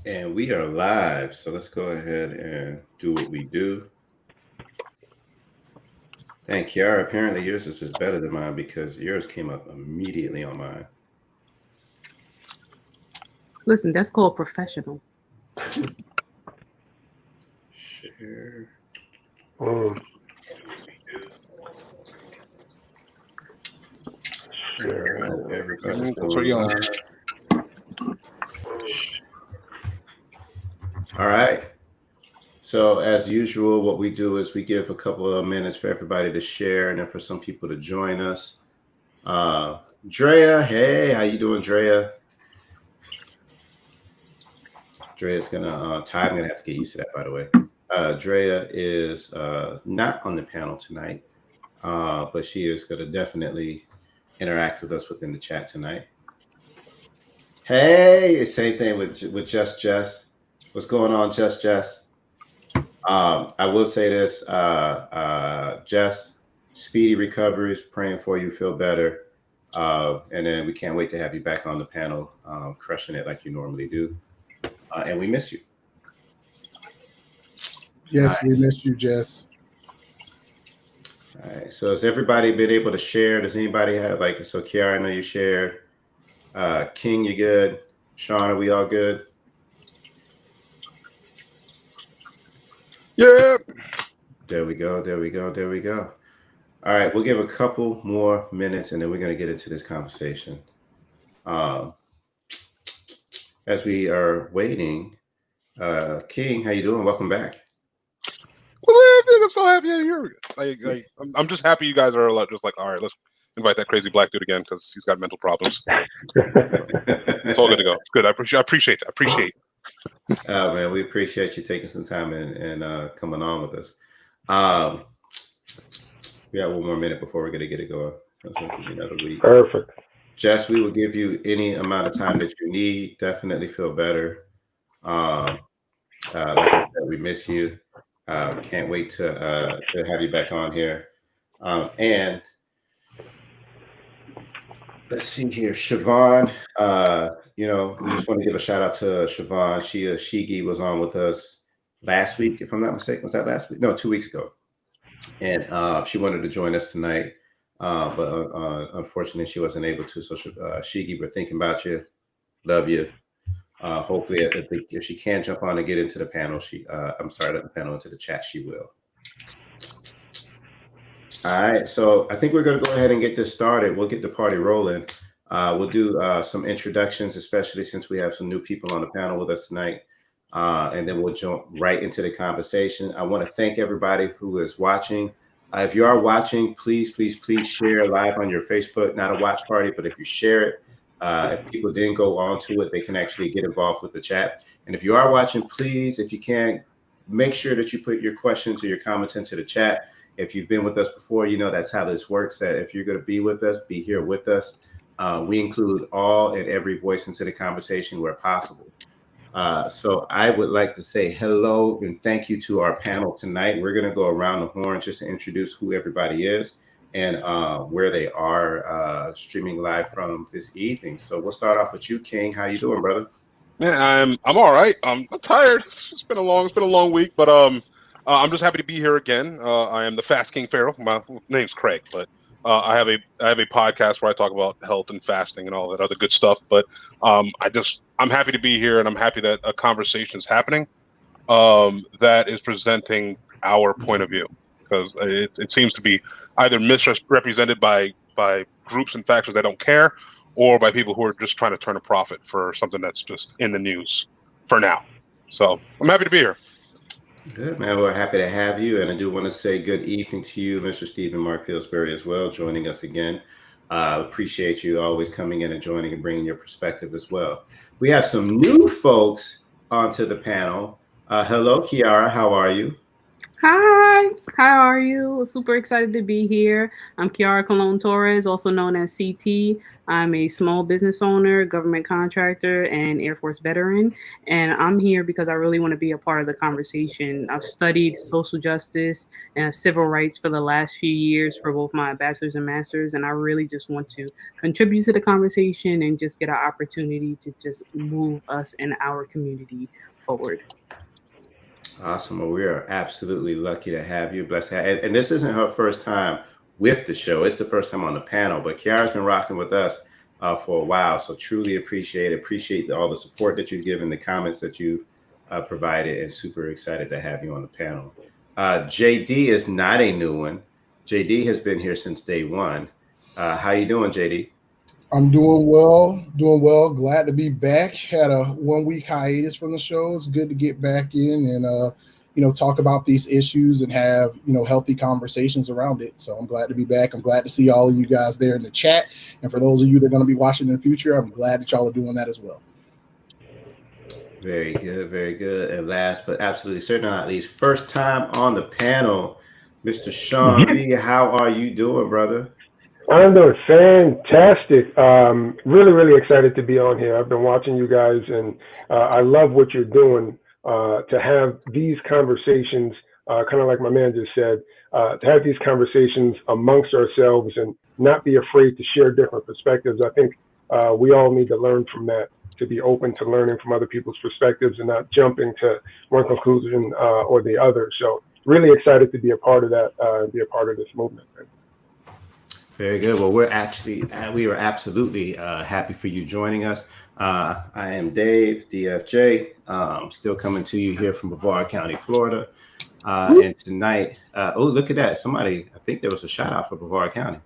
And we are live, so let's go ahead and do what we do. And Kiara, apparently yours is just better than mine because yours came up immediately on mine. Listen, that's called professional. Share. All right, everybody's going live. All right. So as usual, what we do is we give a couple of minutes for everybody to share and then for some people to join us. Drea, hey, how you doing, Drea? Drea's gonna I'm gonna have to get used to that, by the way. Drea is not on the panel tonight, but she is gonna definitely interact with us within the chat tonight. Hey, same thing with Just Jess. What's going on, Just Jess? I will say this, Jess, speedy recoveries, praying for you, feel better. And then we can't wait to have you back on the panel, crushing it like you normally do. And we miss you. Yes, we missed you, Jess. All right. So has everybody been able to share? Does anybody have so Kiara, I know you shared. King, you good? Sean, are we all good? Yeah. There we go. All right, we'll give a couple more minutes and then we're going to get into this conversation. As we are waiting, King, how you doing? Welcome back. Well, I'm so happy you're here. I'm just happy you guys are just like, all right, let's invite that crazy black dude again because he's got mental problems. It's all good to go. Good. I appreciate it. Oh man, we appreciate you taking some time and coming on with us. We got one more minute before we're gonna get it going. Another week. Perfect. Jess, we will give you any amount of time that you need. Definitely feel better. Like I said, we miss you. Can't wait to have you back on here. And let's see here, Siobhan. We just want to give a shout out to Siobhan. Shigi was on with us last week, if I'm not mistaken. Was that last week? No, 2 weeks ago. And she wanted to join us tonight, but unfortunately she wasn't able to. So Shigi, we're thinking about you. Love you. Hopefully, if she can jump on and get into the panel, into the chat, she will. All right, so I think we're going to go ahead and get this started. We'll get the party rolling. We'll do some introductions, especially since we have some new people on the panel with us tonight. And then we'll jump right into the conversation. I want to thank everybody who is watching. If you are watching, please share live on your Facebook. Not a watch party, but if you share it, if people didn't go on to it, they can actually get involved with the chat. And if you are watching, please, if you can, make sure that you put your questions or your comments into the chat. If you've been with us before, you know that's how this works, that if you're going to be with us, be here with us. We include all and every voice into the conversation where possible. So I would like to say hello and thank you to our panel tonight. We're going to go around the horn just to introduce who everybody is and where they are streaming live from this evening. So we'll start off with you, King. How you doing, brother? Man, I'm all right. I'm tired. It's been a long week, but I'm just happy to be here again. I am the Fast King Pharaoh. My name's Craig, but I have a podcast where I talk about health and fasting and all that other good stuff. But I'm happy to be here, and I'm happy that a conversation is happening that is presenting our point of view, because it seems to be either misrepresented by groups and factions that don't care, or by people who are just trying to turn a profit for something that's just in the news for now. So I'm happy to be here. Good, man. We're happy to have you. And I do want to say good evening to you, Mr. Stephen Mark Pillsbury, as well, joining us again. Appreciate you always coming in and joining and bringing your perspective as well. We have some new folks onto the panel. Hello, Kiara. How are you? Hi, how are you? Super excited to be here. I'm Kiara Colon Torres, also known as CT. I'm a small business owner, government contractor, and Air Force veteran. And I'm here because I really want to be a part of the conversation. I've studied social justice and civil rights for the last few years for both my bachelor's and master's. And I really just want to contribute to the conversation and just get an opportunity to just move us and our community forward. Awesome. Well, we are absolutely lucky to have you. Blessed. And this isn't her first time with the show. It's the first time on the panel, but Kiara's been rocking with us for a while. So truly appreciate all the support that you've given, the comments that you've provided, and super excited to have you on the panel. JD is not a new one. JD has been here since day one. How you doing, JD? I'm doing well, doing well. Glad to be back. Had a 1 week hiatus from the show. It's good to get back in and talk about these issues and have healthy conversations around it. So I'm glad to be back. I'm glad to see all of you guys there in the chat. And for those of you that are going to be watching in the future, I'm glad that y'all are doing that as well. Very good, very good. And last but absolutely certainly not least, first time on the panel, Mr. Sean B. How are you doing, brother? I'm doing fantastic. Really, really excited to be on here. I've been watching you guys, and I love what you're doing to have these conversations, kind of like my man just said, to have these conversations amongst ourselves and not be afraid to share different perspectives. I think we all need to learn from that, to be open to learning from other people's perspectives and not jumping to one conclusion or the other. So really excited to be a part of that, be a part of this movement. Very good. Well, we are absolutely happy for you joining us. I am Dave, DFJ, still coming to you here from Brevard County, Florida. And tonight, oh, look at that. Somebody, I think there was a shout out for Brevard County,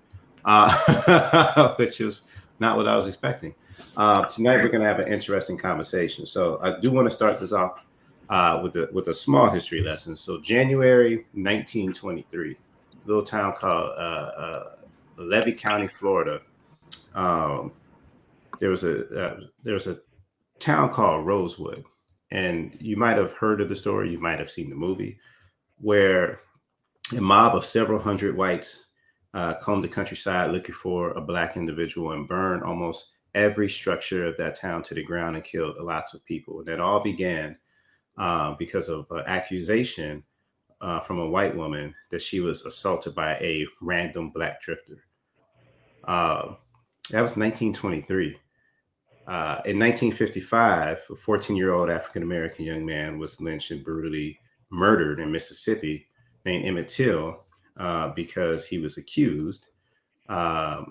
which is not what I was expecting. Tonight, we're going to have an interesting conversation. So I do want to start this off with a small history lesson. So January 1923, a little town called Levy County, Florida. There was a town called Rosewood, and you might have heard of the story. You might have seen the movie, where a mob of several hundred whites combed the countryside looking for a black individual and burned almost every structure of that town to the ground and killed lots of people. And that all began because of an accusation from a white woman that she was assaulted by a random black drifter. That was 1923. In 1955, a 14-year-old African-American young man was lynched and brutally murdered in Mississippi named Emmett Till because he was accused that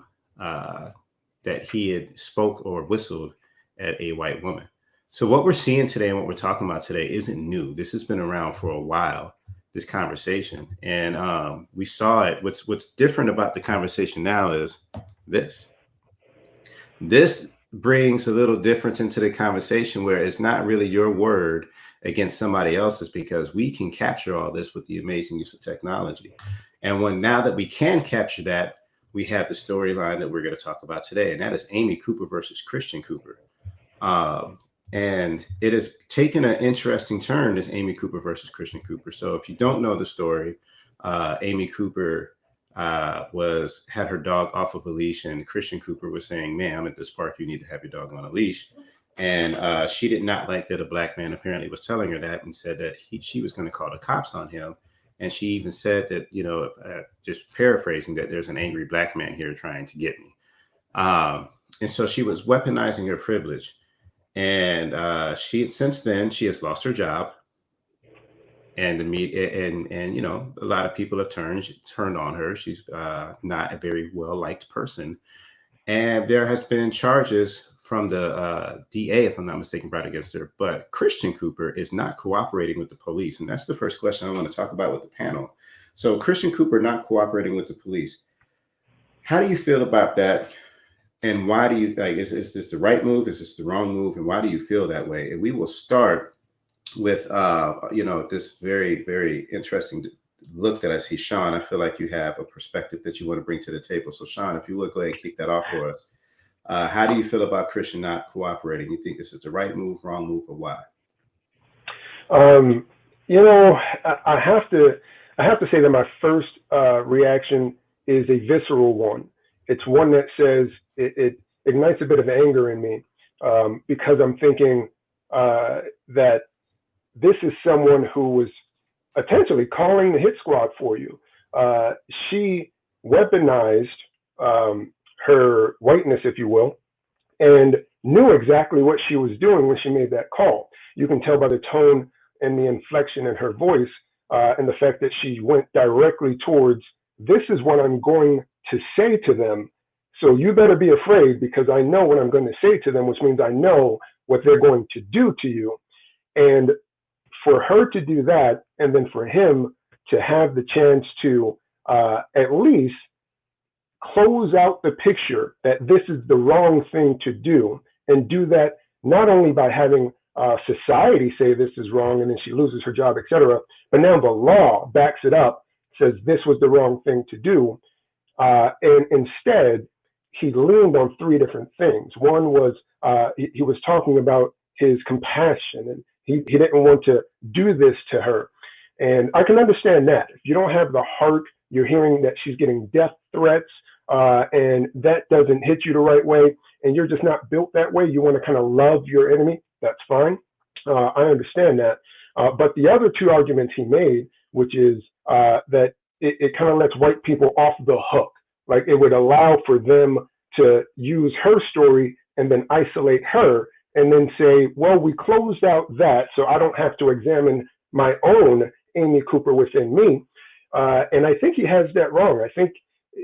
he had spoke or whistled at a white woman. So what we're seeing today and what we're talking about today isn't new. This has been around for a while, this conversation. And we saw it. What's different about the conversation now is this brings a little difference into the conversation where it's not really your word against somebody else's, because we can capture all this with the amazing use of technology. And now that we can capture that, we have the storyline that we're going to talk about today, and that is Amy Cooper versus Christian Cooper. And it has taken an interesting turn, this Amy Cooper versus Christian Cooper. So if you don't know the story, Amy Cooper had her dog off of a leash, and Christian Cooper was saying, "Ma'am, at this park, you need to have your dog on a leash." And she did not like that a black man apparently was telling her that, and said that she was going to call the cops on him. And she even said that, just paraphrasing, that there's an angry black man here trying to get me. And so she was weaponizing her privilege. And since then, she has lost her job. And the media and a lot of people have turned on her. She's not a very well liked person, and there has been charges from the DA, if I'm not mistaken, brought against her. But Christian Cooper is not cooperating with the police, and that's the first question I want to talk about with the panel. So Christian Cooper not cooperating with the police. How do you feel about that? And why do you like? Is this the right move? Is this the wrong move? And why do you feel that way? And we will start with this very, very interesting look that I see. Sean, I feel like you have a perspective that you want to bring to the table. So Sean, if you would go ahead and kick that off for us. How do you feel about Christian not cooperating? You think this is the right move, wrong move, or why? You know, I have to say that my first reaction is a visceral one. It's one that says it ignites a bit of anger in me because I'm thinking that this is someone who was potentially calling the hit squad for you. She weaponized her whiteness, if you will, and knew exactly what she was doing when she made that call. You can tell by the tone and the inflection in her voice and the fact that she went directly towards, this is what I'm going to say to them. So you better be afraid because I know what I'm going to say to them, which means I know what they're going to do to you. And for her to do that, and then for him to have the chance to at least close out the picture that this is the wrong thing to do, and do that not only by having society say this is wrong and then she loses her job, etc., but now the law backs it up, says this was the wrong thing to do. And instead, he leaned on three different things. One was he was talking about his compassion, and he didn't want to do this to her. And I can understand that. If you don't have the heart, you're hearing that she's getting death threats, and that doesn't hit you the right way, and you're just not built that way. You want to kind of love your enemy. That's fine. I understand that. But the other two arguments he made, which is that it kind of lets white people off the hook. Like it would allow for them to use her story and then isolate her and then say, well, we closed out that, so I don't have to examine my own Amy Cooper within me. And I think he has that wrong. I think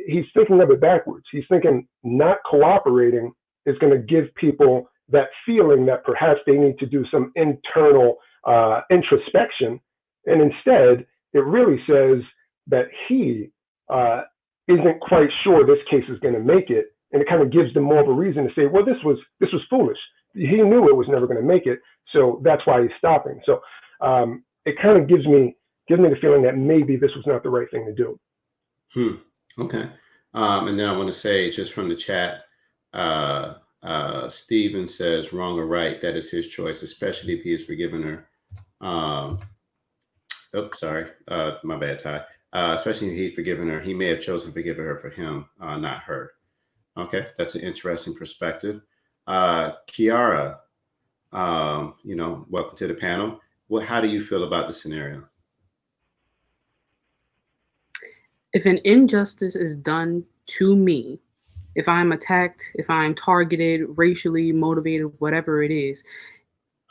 he's thinking of it backwards. He's thinking not cooperating is going to give people that feeling that perhaps they need to do some internal introspection. And instead, it really says that he isn't quite sure this case is going to make it. And it kind of gives them more of a reason to say, well, this was foolish. He knew it was never going to make it. So that's why he's stopping. So it kind of gives me the feeling that maybe this was not the right thing to do. Okay. And then I want to say, just from the chat, Steven says, wrong or right, that is his choice, especially if he has forgiven her. Sorry. My bad, Ty. Especially if he's forgiven her. He may have chosen to forgive her for him, not her. Okay. That's an interesting perspective. Kiara, welcome to the panel. Well, how do you feel about the scenario? If an injustice is done to me, if I'm attacked, if I'm targeted, racially motivated, whatever it is,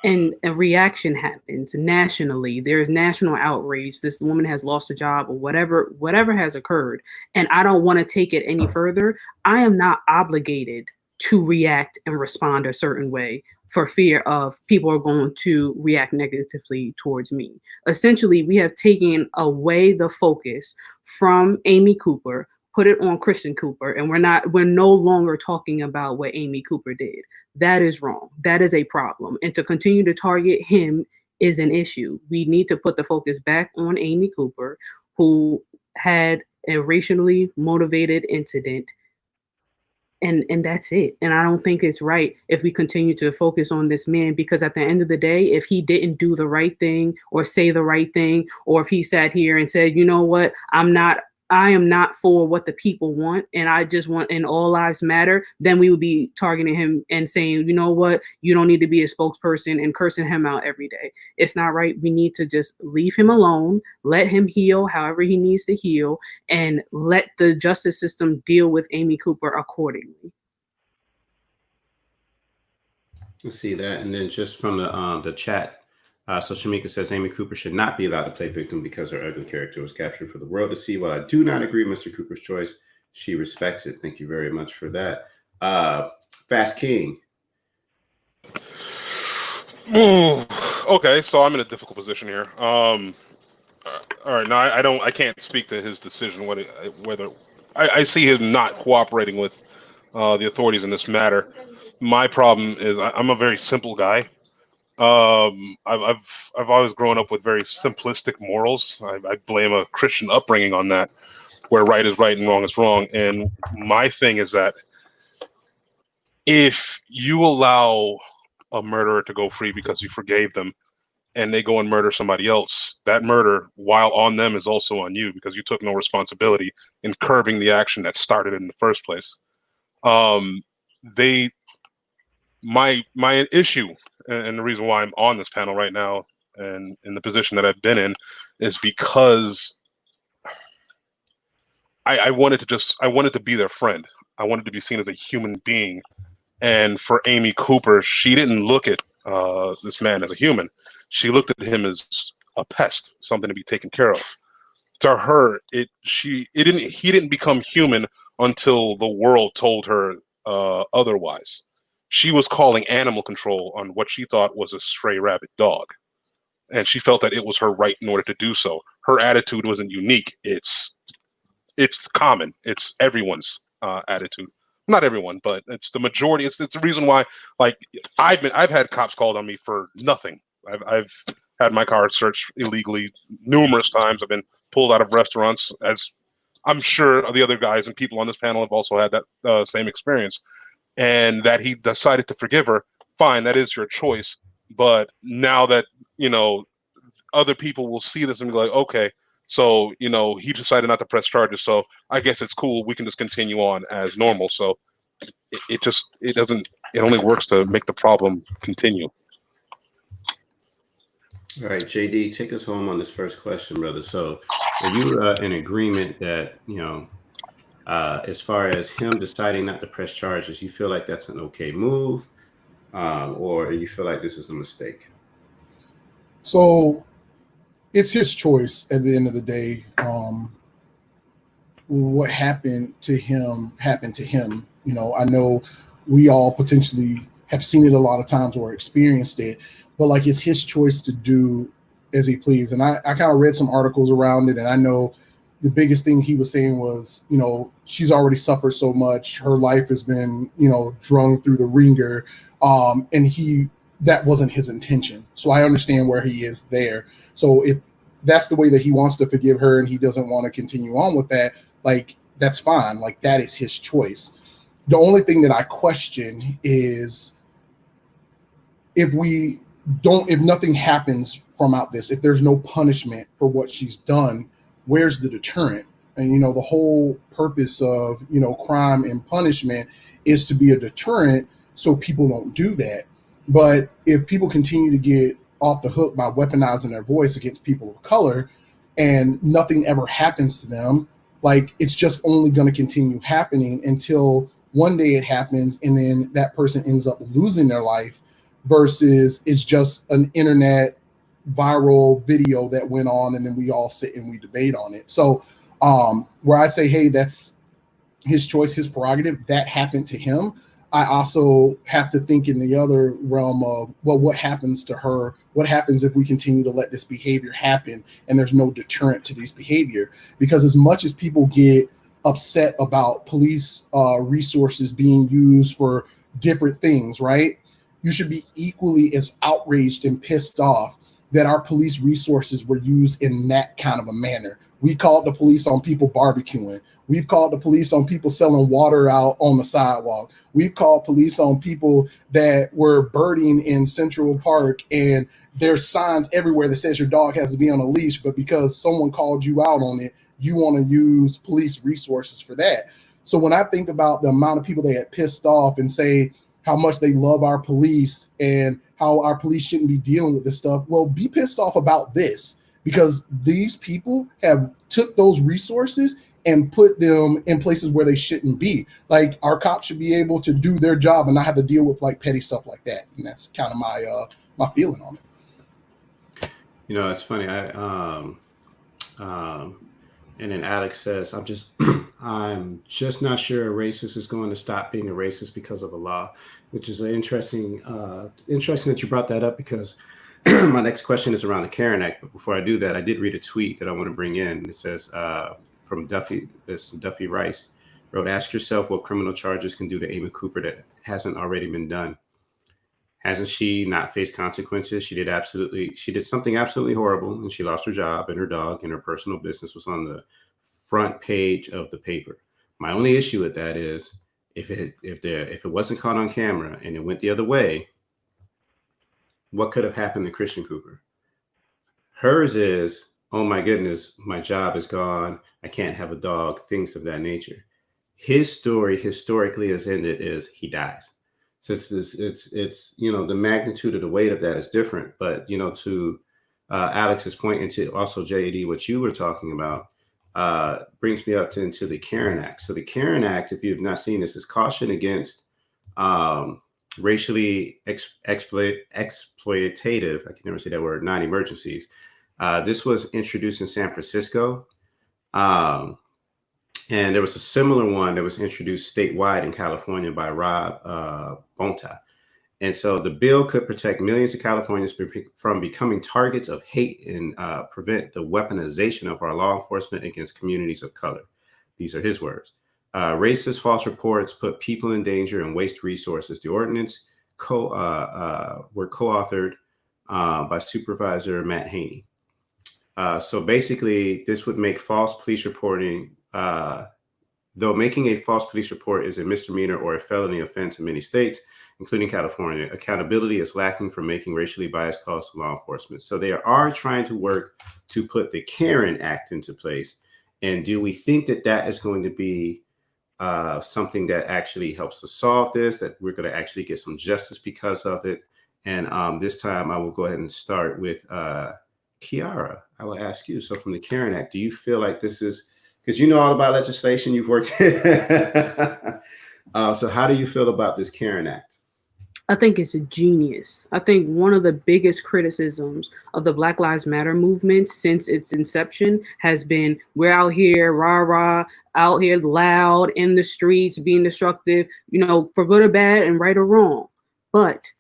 and a reaction happens nationally, there's national outrage, this woman has lost a job or whatever has occurred, and I don't want to take it any further, I am not obligated to react and respond a certain way for fear of people are going to react negatively towards me. Essentially, we have taken away the focus from Amy Cooper, put it on Christian Cooper, and we're no longer talking about what Amy Cooper did. That is wrong. That is a problem. And to continue to target him is an issue. We need to put the focus back on Amy Cooper, who had a racially motivated incident. And that's it. And I don't think it's right if we continue to focus on this man, because at the end of the day, if he didn't do the right thing or say the right thing, or if he sat here and said, you know what, I am not for what the people want, and I just want and all lives matter, then we would be targeting him and saying, you know what, you don't need to be a spokesperson and cursing him out every day. It's not right. We need to just leave him alone, let him heal however he needs to heal, and let the justice system deal with Amy Cooper accordingly. Let's see that. And then just from the chat, so Shamika says Amy Cooper should not be allowed to play victim because her ugly character was captured for the world to see. While I do not agree with Mr. Cooper's choice, she respects it. Thank you very much for that. Fast King. Okay, so I'm in a difficult position here. All right, now I can't speak to his decision whether I see him not cooperating with the authorities in this matter. My problem is I'm a very simple guy. I've always grown up with very simplistic morals. I blame a Christian upbringing on that, where right is right and wrong is wrong. And my thing is that if you allow a murderer to go free because you forgave them, and they go and murder somebody else, that murder, while on them, is also on you because you took no responsibility in curbing the action that started in the first place. My issue, and the reason why I'm on this panel right now and in the position that I've been in, is because I wanted to be their friend. I wanted to be seen as a human being. And for Amy Cooper, she didn't look at this man as a human. She looked at him as a pest, something to be taken care of. To her, he didn't become human until the world told her otherwise. She was calling animal control on what she thought was a stray rabbit dog, and she felt that it was her right in order to do so. Her attitude wasn't unique. It's common. It's everyone's attitude. Not everyone, but it's the majority. It's the reason why, like, I've had cops called on me for nothing. I've had my car searched illegally numerous times. I've been pulled out of restaurants, as I'm sure the other guys and people on this panel have also had that same experience. And that he decided to forgive her, fine, that is your choice. But now that, other people will see this and be like, okay, so, he decided not to press charges, so I guess it's cool. We can just continue on as normal. So it only works to make the problem continue. All right, JD, take us home on this first question, brother. So are you in agreement that, as far as him deciding not to press charges, you feel like that's an okay move, or you feel like this is a mistake? So it's his choice at the end of the day. What happened to him happened to him. I know we all potentially have seen it a lot of times or experienced it, but like it's his choice to do as he please. And I kind of read some articles around it, and I know the biggest thing he was saying was, she's already suffered so much. Her life has been, drung through the ringer. And that wasn't his intention. So I understand where he is there. So if that's the way that he wants to forgive her and he doesn't want to continue on with that, like, that's fine. Like, that is his choice. The only thing that I question is if nothing happens from out this, if there's no punishment for what she's done, where's the deterrent? And, the whole purpose of, crime and punishment is to be a deterrent so people don't do that. But if people continue to get off the hook by weaponizing their voice against people of color and nothing ever happens to them, like, it's just only going to continue happening until one day it happens and then that person ends up losing their life versus it's just an internet viral video that went on and then we all sit and we debate on it. So where I say, hey, that's his choice, his prerogative, that happened to him. I also have to think in the other realm of, well, what happens to her? What happens if we continue to let this behavior happen and there's no deterrent to this behavior? Because as much as people get upset about police resources being used for different things, right? You should be equally as outraged and pissed off that our police resources were used in that kind of a manner. We called the police on people barbecuing. We've called the police on people selling water out on the sidewalk. We've called police on people that were birding in Central Park, and there's signs everywhere that says your dog has to be on a leash, but because someone called you out on it, you want to use police resources for that. So when I think about the amount of people that get pissed off and say how much they love our police and how our police shouldn't be dealing with this stuff, well, be pissed off about this, because these people have took those resources and put them in places where they shouldn't be. Like, our cops should be able to do their job and not have to deal with like petty stuff like that. And that's kind of my feeling on it. It's funny. And then Alex says, I'm just not sure a racist is going to stop being a racist because of a law, which is interesting that you brought that up, because my next question is around the Caron Act. But before I do that, I did read a tweet that I want to bring in. It says, from Duffy Rice wrote, ask yourself what criminal charges can do to Amy Cooper that hasn't already been done. Hasn't she not faced consequences? She did something absolutely horrible, and she lost her job, and her dog and her personal business was on the front page of the paper. My only issue with that is if it wasn't caught on camera and it went the other way, what could have happened to Christian Cooper? Hers is, oh my goodness, my job is gone. I can't have a dog, things of that nature. His story historically has ended is he dies. So it's the magnitude of the weight of that is different. But to Alex's point, and to also JD, what you were talking about, brings me up into the Caron Act. So the Caron Act, if you've not seen this, is caution against racially exploitative, I can never say that word, non-emergencies. This was introduced in San Francisco. And there was a similar one that was introduced statewide in California by Rob Bonta. And so the bill could protect millions of Californians from becoming targets of hate and prevent the weaponization of our law enforcement against communities of color. These are his words. Racist false reports put people in danger and waste resources. The ordinance were co-authored by Supervisor Matt Haney. So basically, this would make false police reporting, though making a false police report is a misdemeanor or a felony offense in many states, including California, accountability is lacking for making racially biased calls to law enforcement. So they are trying to work to put the Caron Act into place. And do we think that that is going to be something that actually helps to solve this, that we're going to actually get some justice because of it? And this time I will go ahead and start with Kiara. I will ask you. So from the Caron Act, do you feel like this is, because you know all about legislation, you've worked. So how do you feel about this Caron Act? I think it's a genius. I think one of the biggest criticisms of the Black Lives Matter movement since its inception has been, we're out here, rah, out here loud in the streets, being destructive, for good or bad and right or wrong. But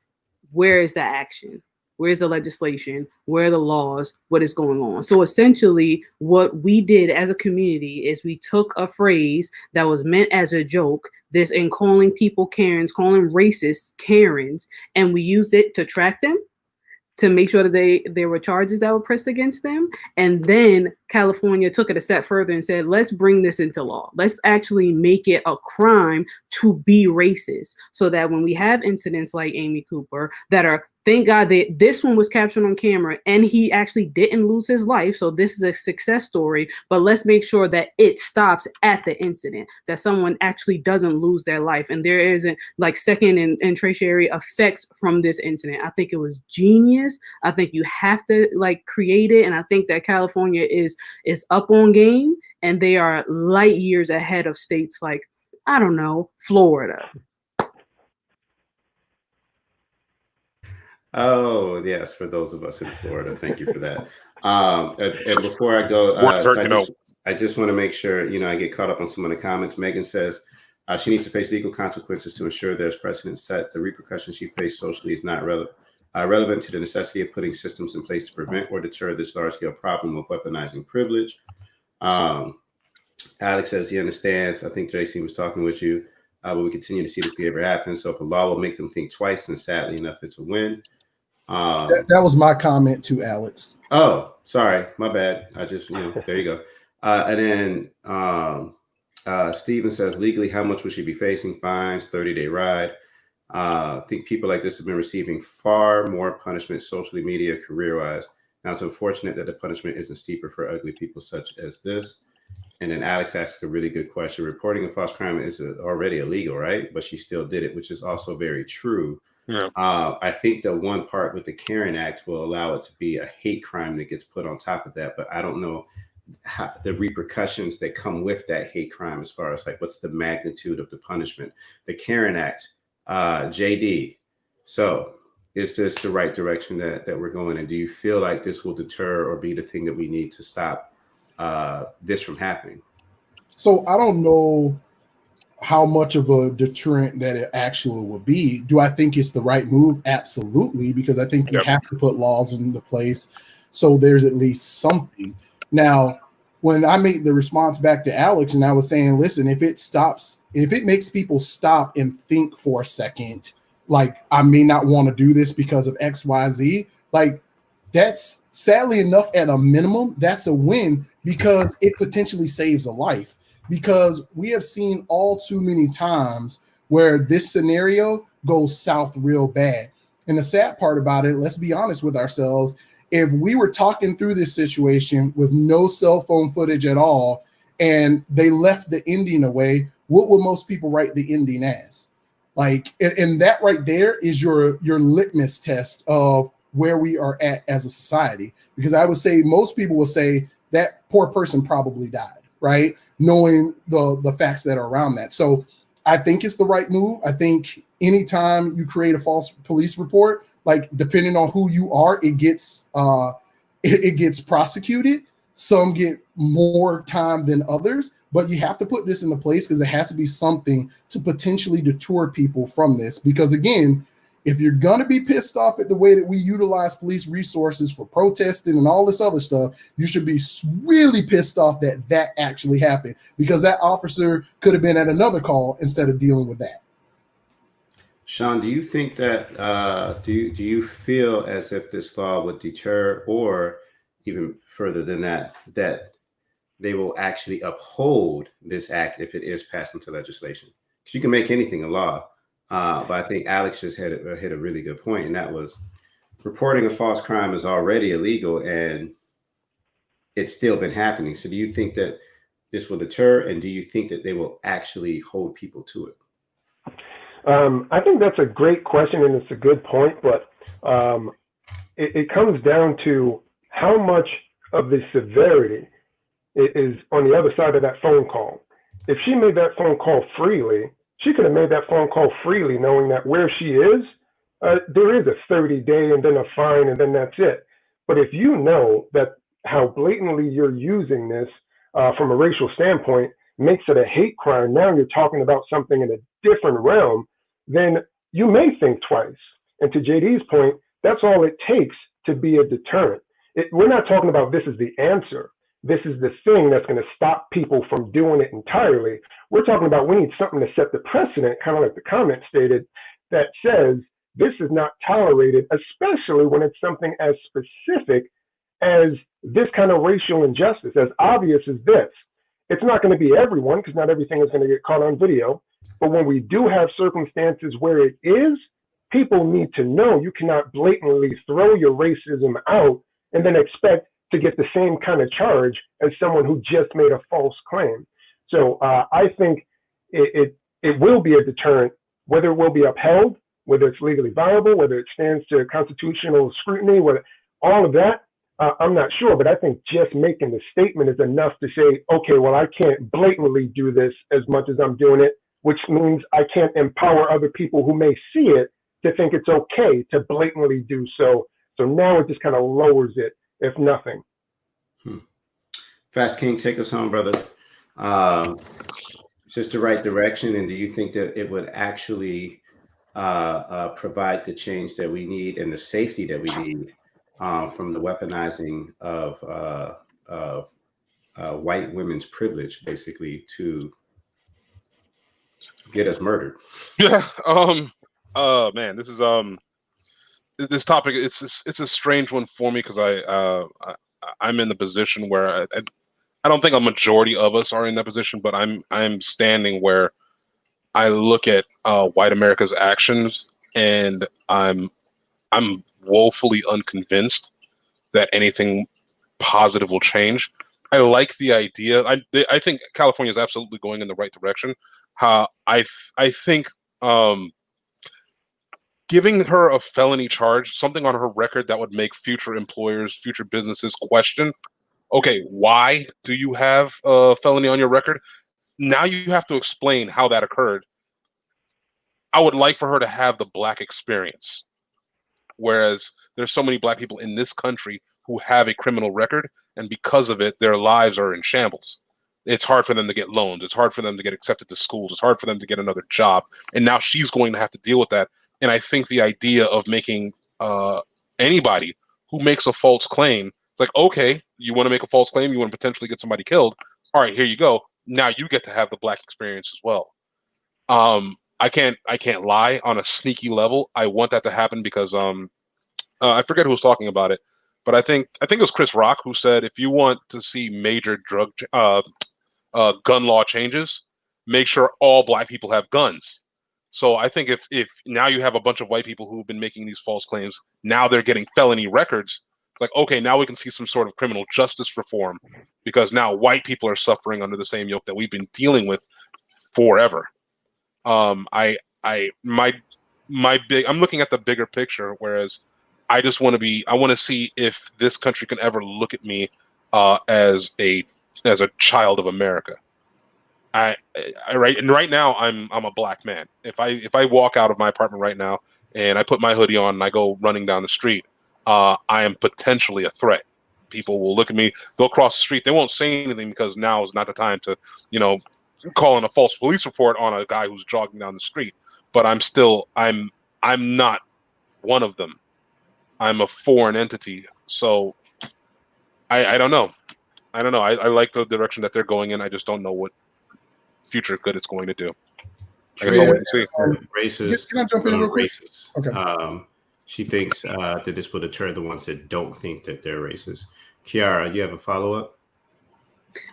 where is the action? Where's the legislation? Where are the laws? What is going on? So essentially what we did as a community is we took a phrase that was meant as a joke, this, and calling people Karens, calling racists Karens, and we used it to track them, to make sure that there were charges that were pressed against them. And then California took it a step further and said, let's bring this into law. Let's actually make it a crime to be racist, so that when we have incidents like Amy Cooper that are, thank God that this one was captured on camera and he actually didn't lose his life. So this is a success story, but let's make sure that it stops at the incident, that someone actually doesn't lose their life. And there isn't like second and tertiary effects from this incident. I think it was genius. I think you have to create it. And I think that California is up on game, and they are light years ahead of states like, I don't know, Florida. Oh, yes, for those of us in Florida, thank you for that. And before I go, I just want to make sure, I get caught up on some of the comments. Megan says she needs to face legal consequences to ensure there's precedent set. The repercussions she faced socially is not relevant to the necessity of putting systems in place to prevent or deter this large-scale problem of weaponizing privilege. Alex says he understands. I think JC was talking with you, but we continue to see this behavior happen. So if a law will make them think twice, then sadly enough, it's a win. That was my comment to Alex. Oh, sorry, my bad. I just, there you go. And then Steven says, legally, how much would she be facing? Fines, 30-day ride. I think people like this have been receiving far more punishment socially, media, career-wise. Now, it's unfortunate that the punishment isn't steeper for ugly people such as this. And then Alex asked a really good question. Reporting a false crime is already illegal, right? But she still did it, which is also very true. Yeah. I think the one part with the Caron Act will allow it to be a hate crime that gets put on top of that. But I don't know the repercussions that come with that hate crime as far as what's the magnitude of the punishment. The Caron Act, JD. So is this the right direction that we're going? And do you feel like this will deter or be the thing that we need to stop this from happening? So I don't know how much of a deterrent that it actually will be. Do I think it's the right move? Absolutely, because I think you have to put laws into place so there's at least something. Now, when I made the response back to Alex and I was saying, listen, if it makes people stop and think for a second, I may not want to do this because of X, Y, Z, that's sadly enough, at a minimum, that's a win, because it potentially saves a life. Because we have seen all too many times where this scenario goes south real bad. And the sad part about it, let's be honest with ourselves, if we were talking through this situation with no cell phone footage at all, and they left the ending away, what would most people write the ending as? Like, and that right there is your litmus test of where we are at as a society. Because I would say most people will say that poor person probably died, right? Knowing the facts that are around that. So I think it's the right move. I think anytime you create a false police report, like depending on who you are, it gets prosecuted. Some get more time than others, but you have to put this into place because it has to be something to potentially deter people from this. Because again, if you're going to be pissed off at the way that we utilize police resources for protesting and all this other stuff, you should be really pissed off that that actually happened, because that officer could have been at another call instead of dealing with that. Sean, do you think that do you feel as if this law would deter, or even further than that, that they will actually uphold this act if it is passed into legislation? Because you can make anything a law. But I think Alex just hit a really good point, and that was reporting a false crime is already illegal, and it's still been happening. So do you think that this will deter, and do you think that they will actually hold people to it? I think that's a great question, and it's a good point, but it comes down to how much of the severity is on the other side of that phone call. If she made that phone call freely, she could have made that phone call freely, knowing that where she is, there is a 30-day and then a fine, and then that's it. But if you know that how blatantly you're using this from a racial standpoint makes it a hate crime, now you're talking about something in a different realm, then you may think twice. And to JD's point, that's all it takes to be a deterrent. We're not talking about this is the answer. This is the thing that's going to stop people from doing it entirely. We're talking about we need something to set the precedent, kind of like the comment stated, that says this is not tolerated, especially when it's something as specific as this kind of racial injustice, as obvious as this. It's not going to be everyone, because not everything is going to get caught on video. But when we do have circumstances where it is, people need to know you cannot blatantly throw your racism out and then expect to get the same kind of charge as someone who just made a false claim. So I think it will be a deterrent, whether it will be upheld, whether it's legally viable, whether it stands to constitutional scrutiny, whether all of that, I'm not sure. But I think just making the statement is enough to say, okay, well, I can't blatantly do this as much as I'm doing it, which means I can't empower other people who may see it to think it's okay to blatantly do so. So now it just kind of lowers it, if nothing. Fast King, take us home, brother. It's just the right direction, and do you think that it would actually provide the change that we need and the safety that we need from the weaponizing of white women's privilege, basically, to get us murdered? Yeah. Man, this is this topic. It's a strange one for me, because I'm in the position where I don't think a majority of us are in that position, but I'm standing where I look at white America's actions, and I'm woefully unconvinced that anything positive will change. I like the idea. I think California is absolutely going in the right direction. I think giving her a felony charge, something on her record that would make future employers, future businesses question, okay, why do you have a felony on your record? Now you have to explain how that occurred. I would like for her to have the Black experience, whereas there's so many Black people in this country who have a criminal record, and because of it, their lives are in shambles. It's hard for them to get loans. It's hard for them to get accepted to schools. It's hard for them to get another job. And now she's going to have to deal with that. And I think the idea of making anybody who makes a false claim, it's like, okay, you want to make a false claim, you want to potentially get somebody killed. All right, here you go. Now you get to have the Black experience as well. I can't lie, on a sneaky level, I want that to happen because I forget who was talking about it, but I think it was Chris Rock who said, if you want to see major gun law changes, make sure all Black people have guns. So I think if now you have a bunch of white people who've been making these false claims, now they're getting felony records, It's like, okay, now we can see some sort of criminal justice reform because now white people are suffering under the same yoke that we've been dealing with forever. I'm looking at the bigger picture, whereas I want to see if this country can ever look at me as a child of America. Right now I'm a black man. If I walk out of my apartment right now and I put my hoodie on and I go running down the street, I am potentially a threat. People will look at me, they'll cross the street, they won't say anything because now is not the time to, call in a false police report on a guy who's jogging down the street. But I'm not one of them. I'm a foreign entity. So I don't know. I like the direction that they're going in. I just don't know what future good it's going to do. I guess I'll wait and see. Racist. Can I jump in real quick? Racist. Okay. She thinks that this will deter the ones that don't think that they're racist. Kiara, you have a follow-up?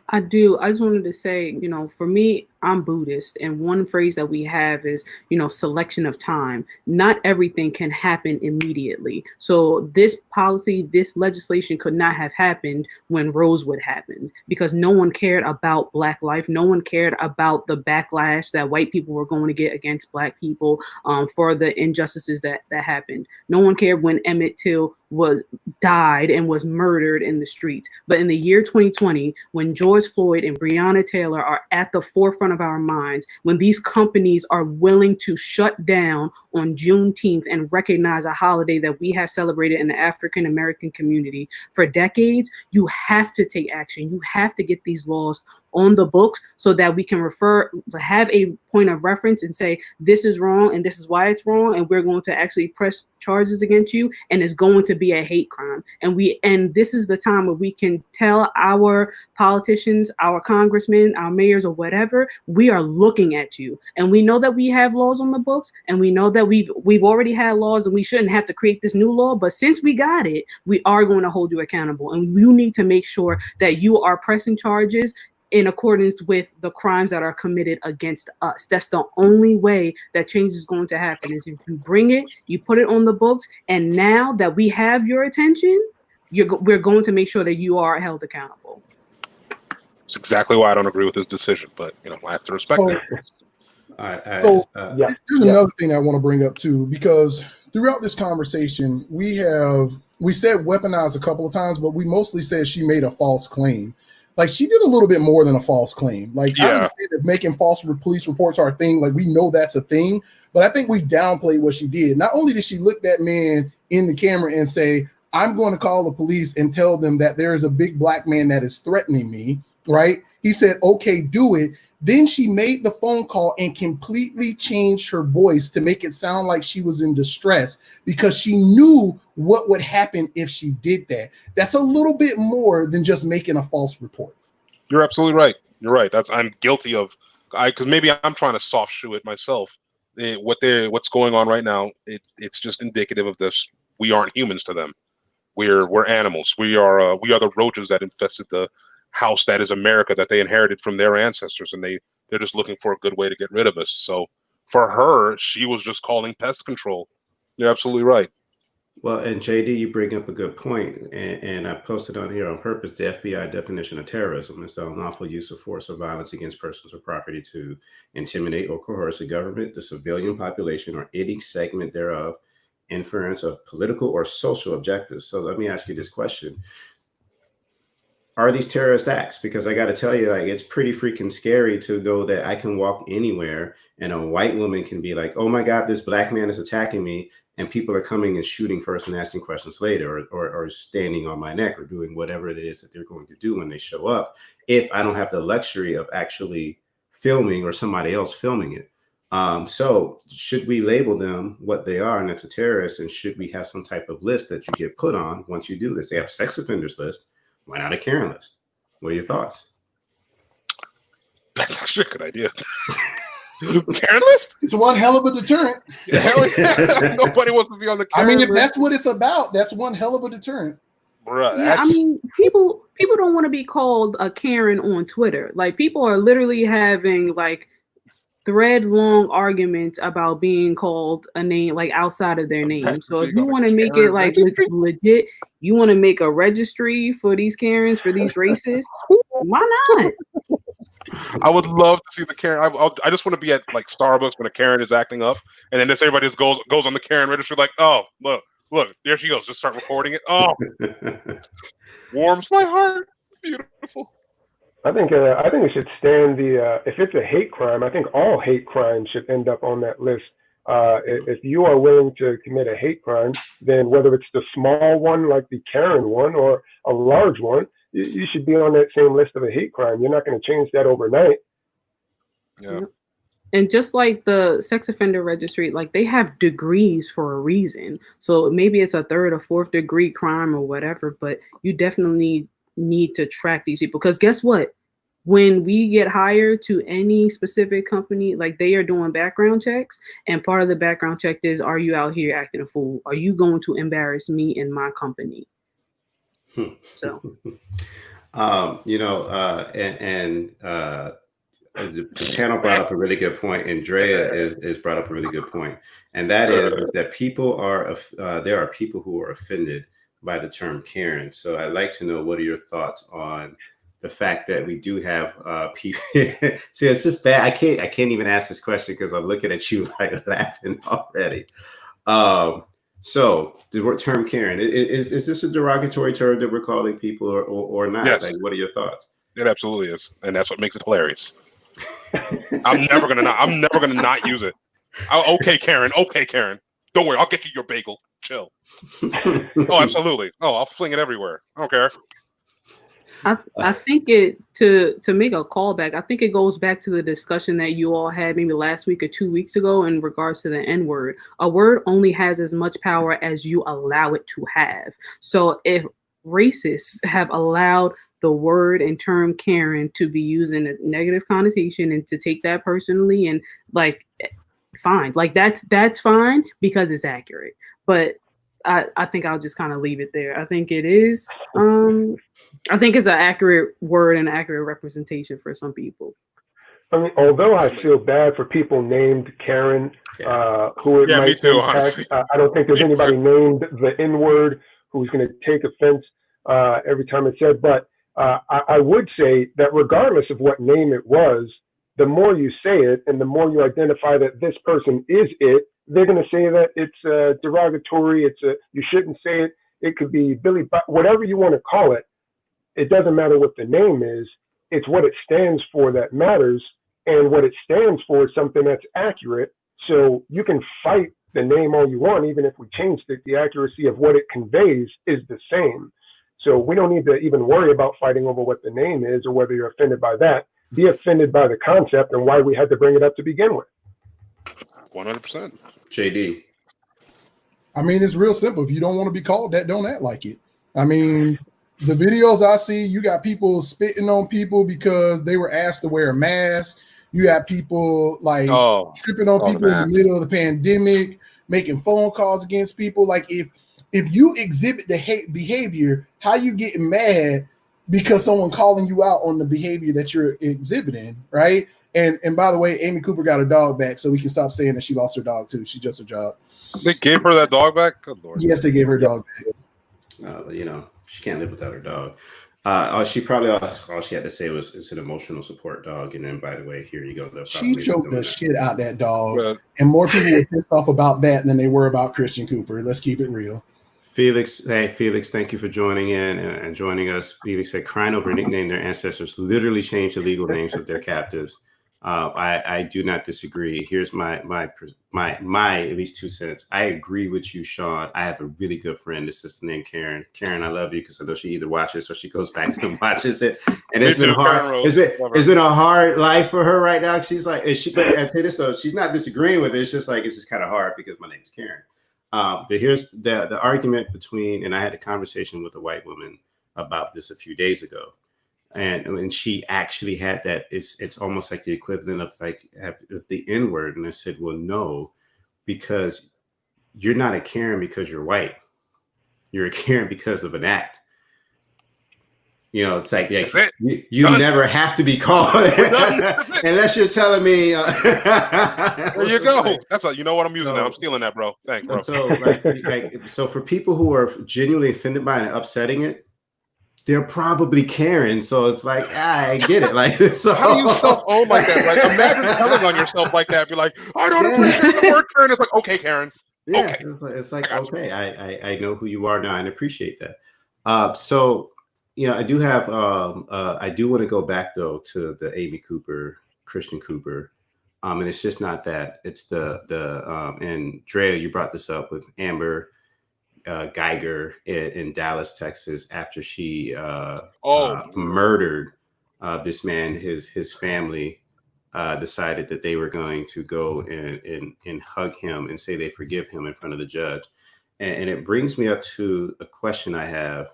I do. I just wanted to say, for me, I'm Buddhist, and one phrase that we have is, selection of time. Not everything can happen immediately. So this policy, this legislation could not have happened when Rosewood happened because no one cared about Black life. No one cared about the backlash that white people were going to get against Black people for the injustices that happened. No one cared when Emmett Till died and was murdered in the streets. But in the year 2020, when George Floyd and Breonna Taylor are at the forefront of our minds, when these companies are willing to shut down on Juneteenth and recognize a holiday that we have celebrated in the African American community for decades, you have to take action. You have to get these laws on the books so that we can have a point of reference and say, this is wrong and this is why it's wrong. And we're going to actually press charges against you. And it's going to be a hate crime. And this is the time where we can tell our politicians, our congressmen, our mayors or whatever, we are looking at you. And we know that we have laws on the books and we know that we've already had laws and we shouldn't have to create this new law. But since we got it, we are going to hold you accountable. And you need to make sure that you are pressing charges in accordance with the crimes that are committed against us. That's the only way that change is going to happen, is if you bring it, you put it on the books, and now that we have your attention, we're going to make sure that you are held accountable. It's exactly why I don't agree with this decision, but I have to respect it. There's another thing I want to bring up too, because throughout this conversation, we said weaponized a couple of times, but we mostly said she made a false claim. Like, she did a little bit more than a false claim. Like, I understand if making false police reports are a thing, like, we know that's a thing, but I think we downplayed what she did. Not only did she look that man in the camera and say, I'm going to call the police and tell them that there is a big Black man that is threatening me, right? He said, okay, do it. Then she made the phone call and completely changed her voice to make it sound like she was in distress because she knew what would happen if she did that. That's a little bit more than just making a false report. You're absolutely right. You're right. I'm guilty of, because maybe I'm trying to soft shoe it myself. What's going on right now, it's just indicative of this. We aren't humans to them. We're animals. We are the roaches that infested the house that is America, that they inherited from their ancestors, and they're just looking for a good way to get rid of us. So for her, she was just calling pest control. You're absolutely right. Well, and JD, you bring up a good point, and I posted on here on purpose the FBI definition of terrorism is the unlawful use of force or violence against persons or property to intimidate or coerce a government, the civilian population, or any segment thereof, in furtherance of political or social objectives. So let me ask you this question. Are these terrorist acts? Because I got to tell you, like, it's pretty freaking scary to know that I can walk anywhere and a white woman can be like, oh my God, this Black man is attacking me. And people are coming and shooting first and asking questions later, or standing on my neck or doing whatever it is that they're going to do when they show up, if I don't have the luxury of actually filming or somebody else filming it. So should we label them what they are, and that's a terrorist? And should we have some type of list that you get put on once you do this? They have sex offenders list. Why not a Caron list? What are your thoughts? That's actually a good idea. Caron list? It's one hell of a deterrent. Hell yeah. Nobody wants to be on the Caron list. If that's what it's about, that's one hell of a deterrent. Bruh, yeah, people don't want to be called a Karen on Twitter. Like, people are literally having like thread long arguments about being called a name like outside of their name. So if you want to make it like legit, you want to make a registry for these Karens, for these racists, why not? I would love to see the Karen. I just want to be at like Starbucks when a Karen is acting up, and then just everybody just goes on the Karen registry like, oh look, there she goes. Just start recording it. Oh, warms my heart. Beautiful. I think it should stand the if it's a hate crime, I think all hate crimes should end up on that list. If you are willing to commit a hate crime, then whether it's the small one like the Karen one or a large one, you should be on that same list of a hate crime. You're not going to change that overnight. Yeah. And just like the sex offender registry, like they have degrees for a reason. So maybe it's a 3rd or 4th degree crime or whatever, but you definitely need to track these people. Because guess what? When we get hired to any specific company, like they are doing background checks, and part of the background check is, are you out here acting a fool? Are you going to embarrass me and my company? So, the panel brought up a really good point, and Drea is brought up a really good point, and that is that there are people who are offended by the term Karen. So I'd like to know, what are your thoughts on the fact that we do have people? See, it's just bad. I can't even ask this question because I'm looking at you like laughing already. So the word term Karen, is this a derogatory term that we're calling people or not? Yes. Like, what are your thoughts? It absolutely is, and that's what makes it hilarious. I'm never gonna not use it. Okay, Karen. Don't worry, I'll get you your bagel. Chill. Oh, absolutely. Oh, I'll fling it everywhere. I don't care. I think to make a callback, I think it goes back to the discussion that you all had maybe last week or 2 weeks ago in regards to the N-word. A word only has as much power as you allow it to have. So if racists have allowed the word and term Karen to be used in a negative connotation and to take that personally, and like, fine, like that's fine because it's accurate. But I think I'll just kind of leave it there. I think it is. I think it's an accurate word and accurate representation for some people. I mean, although I feel bad for people named Karen, who it might impact, I don't think there's anybody named the N-word who's going to take offense every time it's said. But I would say that regardless of what name it was, the more you say it and the more you identify that this person is it, they're going to say that it's derogatory. You shouldn't say it. It could be Billy, whatever you want to call it. It doesn't matter what the name is. It's what it stands for that matters. And what it stands for is something that's accurate. So you can fight the name all you want, even if we changed it. The accuracy of what it conveys is the same. So we don't need to even worry about fighting over what the name is or whether you're offended by that. Be offended by the concept and why we had to bring it up to begin with. 100%. JD. I mean, it's real simple. If you don't want to be called that, don't act like it. I mean, the videos I see, you got people spitting on people because they were asked to wear a mask. You got people like tripping on people in the middle of the pandemic, making phone calls against people. Like if you exhibit the hate behavior, how you getting mad because someone calling you out on the behavior that you're exhibiting, right? And by the way, Amy Cooper got her dog back, so we can stop saying that she lost her dog too. She just her job. They gave her that dog back? Good Lord. Yes, they gave her dog back. She can't live without her dog. All she had to say was it's an emotional support dog. And then, by the way, here you go. She choked the shit out that dog. And more people were pissed off about that than they were about Christian Cooper. Let's keep it real. Felix, thank you for joining in and joining us. Felix said, crying over a nickname their ancestors literally changed the legal names of their captives. I do not disagree. Here's my at least 2 cents. I agree with you, Sean. I have a really good friend. This sister named Karen. Karen, I love you because I know she either watches or she goes back and watches it. And it's been hard. It's been a hard life for her right now. She's like, I tell you this though, she's not disagreeing with it. It's just kind of hard because my name is Karen. But here's the argument between, and I had a conversation with a white woman about this a few days ago. And she actually had that. It's almost like the equivalent of the N-word. And I said, well, no, because you're not a Karen because you're white. You're a Karen because of an act. You know, it's like That's it. you Done. never have to be called unless you're telling me. There you go. Like, That's you know what I'm using now. I'm stealing that, bro. Thanks, bro. So so for people who are genuinely offended by it and upsetting it, they're probably Karen. So it's like, I get it. Like, so how do you self-own like that? Like, imagine telling on yourself like that. Be like, I don't appreciate the word Karen. It's like, okay, Karen. Yeah, okay. it's like okay, I know who you are now and appreciate that. So I do have I do want to go back though to the Amy Cooper, Christian Cooper. And it's just not that. It's the and Drea, you brought this up with Amber Geiger in Dallas, Texas, after she murdered this man. His family decided that they were going to go and hug him and say they forgive him in front of the judge. And it brings me up to a question I have.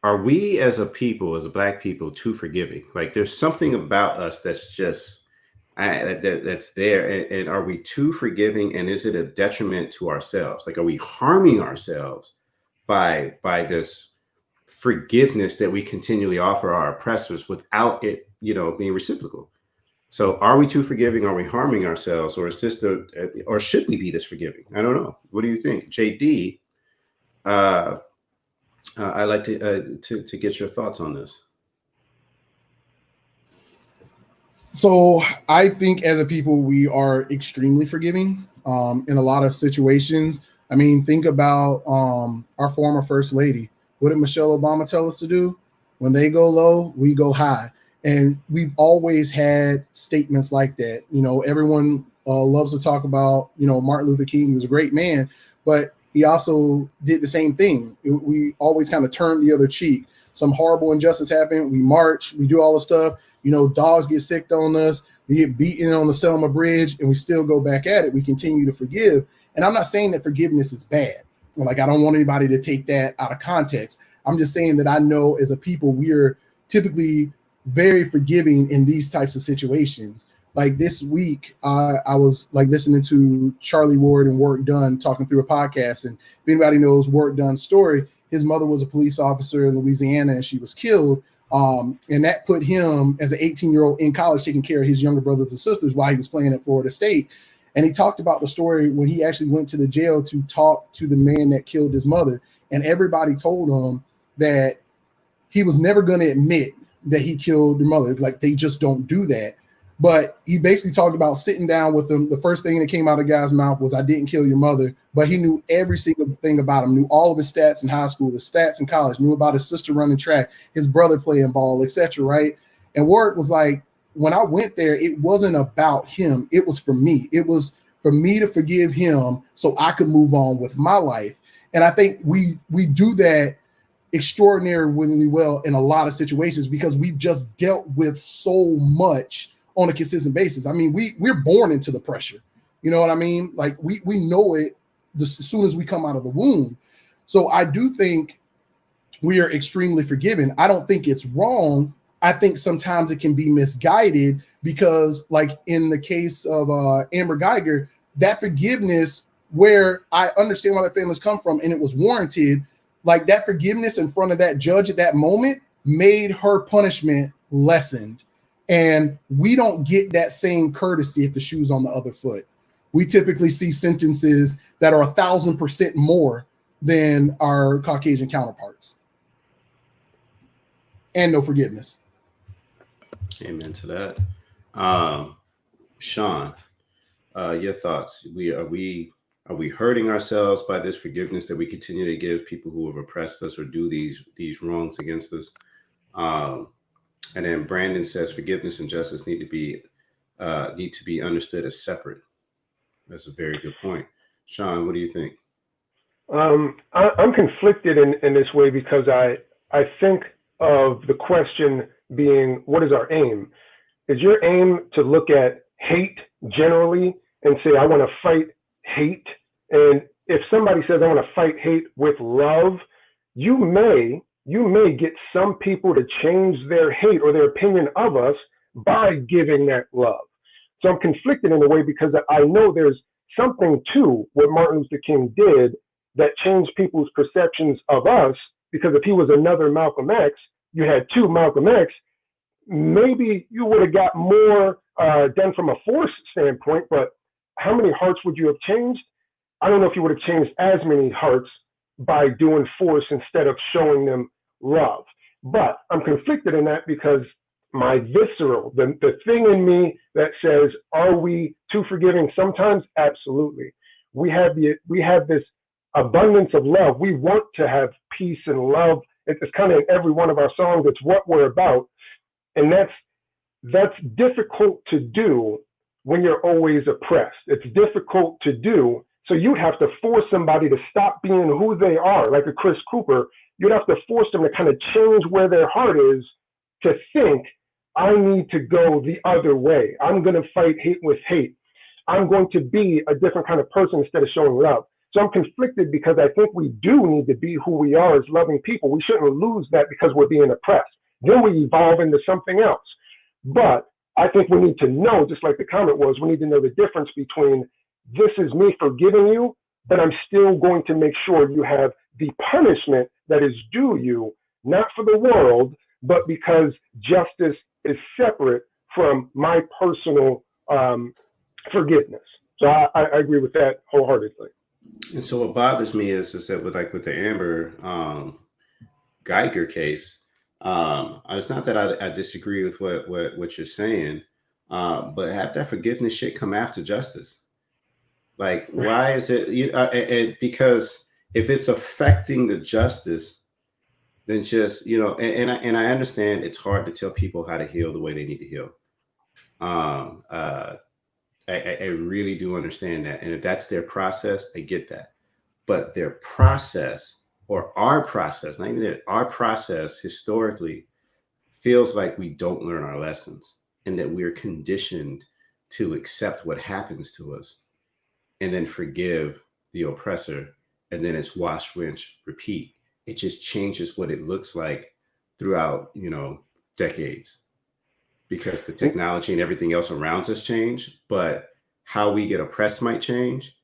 Are we as a people, as a Black people, too forgiving? Like, there's something about us that's just that's there. And are we too forgiving? And is it a detriment to ourselves? Like, are we harming ourselves by this forgiveness that we continually offer our oppressors without it, being reciprocal? So are we too forgiving? Are we harming ourselves? Or is this or should we be this forgiving? I don't know. What do you think? JD, I'd like to get your thoughts on this. So I think as a people, we are extremely forgiving in a lot of situations. I mean, think about our former first lady. What did Michelle Obama tell us to do? When they go low, we go high. And we've always had statements like that. Everyone loves to talk about, Martin Luther King was a great man, but he also did the same thing. We always kind of turned the other cheek. Some horrible injustice happened. We march, we do all the stuff. Dogs get sicked on us. We get beaten on the Selma Bridge, and we still go back at it. We continue to forgive. And I'm not saying that forgiveness is bad. Like, I don't want anybody to take that out of context. I'm just saying that I know as a people, we are typically very forgiving in these types of situations. Like this week, I was like listening to Charlie Ward and Work Done talking through a podcast. And if anybody knows Work Done's story, his mother was a police officer in Louisiana and she was killed. And that put him as an 18-year-old in college taking care of his younger brothers and sisters while he was playing at Florida State. And he talked about the story when he actually went to the jail to talk to the man that killed his mother. And everybody told him that he was never going to admit that he killed their mother. Like, they just don't do that. But he basically talked about sitting down with them. The first thing that came out of the guy's mouth was, I didn't kill your mother. But he knew every single thing about him, knew all of his stats in high school, the stats in college, knew about his sister running track, his brother playing ball, etc. Right? And Ward was like, when I went there, it wasn't about him. It was for me. It was for me to forgive him so I could move on with my life. And I think we do that extraordinarily well in a lot of situations because we've just dealt with so much on a consistent basis. I mean, we're born into the pressure. You know what I mean? Like we know it as soon as we come out of the womb. So I do think we are extremely forgiving. I don't think it's wrong. I think sometimes it can be misguided because, like in the case of Amber Geiger, that forgiveness, where I understand where that families come from and it was warranted, like that forgiveness in front of that judge at that moment made her punishment lessened. And we don't get that same courtesy if the shoe's on the other foot. We typically see sentences that are 1,000% more than our Caucasian counterparts. And no forgiveness. Amen to that. Sean, your thoughts. Are we hurting ourselves by this forgiveness that we continue to give people who have oppressed us or do these wrongs against us? And then Brandon says forgiveness and justice need to be understood as separate. That's a very good point. Sean, what do you think? I'm conflicted in this way because I think of the question being, what is our aim? Is your aim to look at hate generally and say, I want to fight hate? And if somebody says, I want to fight hate with love, you may get some people to change their hate or their opinion of us by giving that love. So I'm conflicted in a way because I know there's something to what Martin Luther King did that changed people's perceptions of us, because if he was another Malcolm X, you had two Malcolm X, maybe you would have got more done from a force standpoint, but how many hearts would you have changed? I don't know if you would have changed as many hearts by doing force instead of showing them love. But I'm conflicted in that because my visceral, the thing in me that says, are we too forgiving? Sometimes, absolutely. We have this abundance of love. We want to have peace and love. It's kind of in every one of our songs. It's what we're about. And that's difficult to do when you're always oppressed. It's difficult to do. So you'd have to force somebody to stop being who they are, like a Chris Cooper. You'd have to force them to kind of change where their heart is to think, I need to go the other way. I'm going to fight hate with hate. I'm going to be a different kind of person instead of showing love. So I'm conflicted because I think we do need to be who we are as loving people. We shouldn't lose that because we're being oppressed. Then we evolve into something else. But I think we need to know, just like the comment was, we need to know the difference between this is me forgiving you, but I'm still going to make sure you have the punishment that is due you, not for the world, but because justice is separate from my personal forgiveness. So I agree with that wholeheartedly. And so what bothers me is that with the Amber Geiger case, it's not that I disagree with what you're saying, but have that forgiveness shit come after justice. Like, why is it? Because if it's affecting the justice, then just, and I understand it's hard to tell people how to heal the way they need to heal. I really do understand that. And if that's their process, I get that. But their process, or our process, not even that, our process historically feels like we don't learn our lessons and that we're conditioned to accept what happens to us and then forgive the oppressor. And then it's wash, rinse, repeat. It just changes what it looks like throughout, decades, because the technology and everything else around us change, but how we get oppressed might change,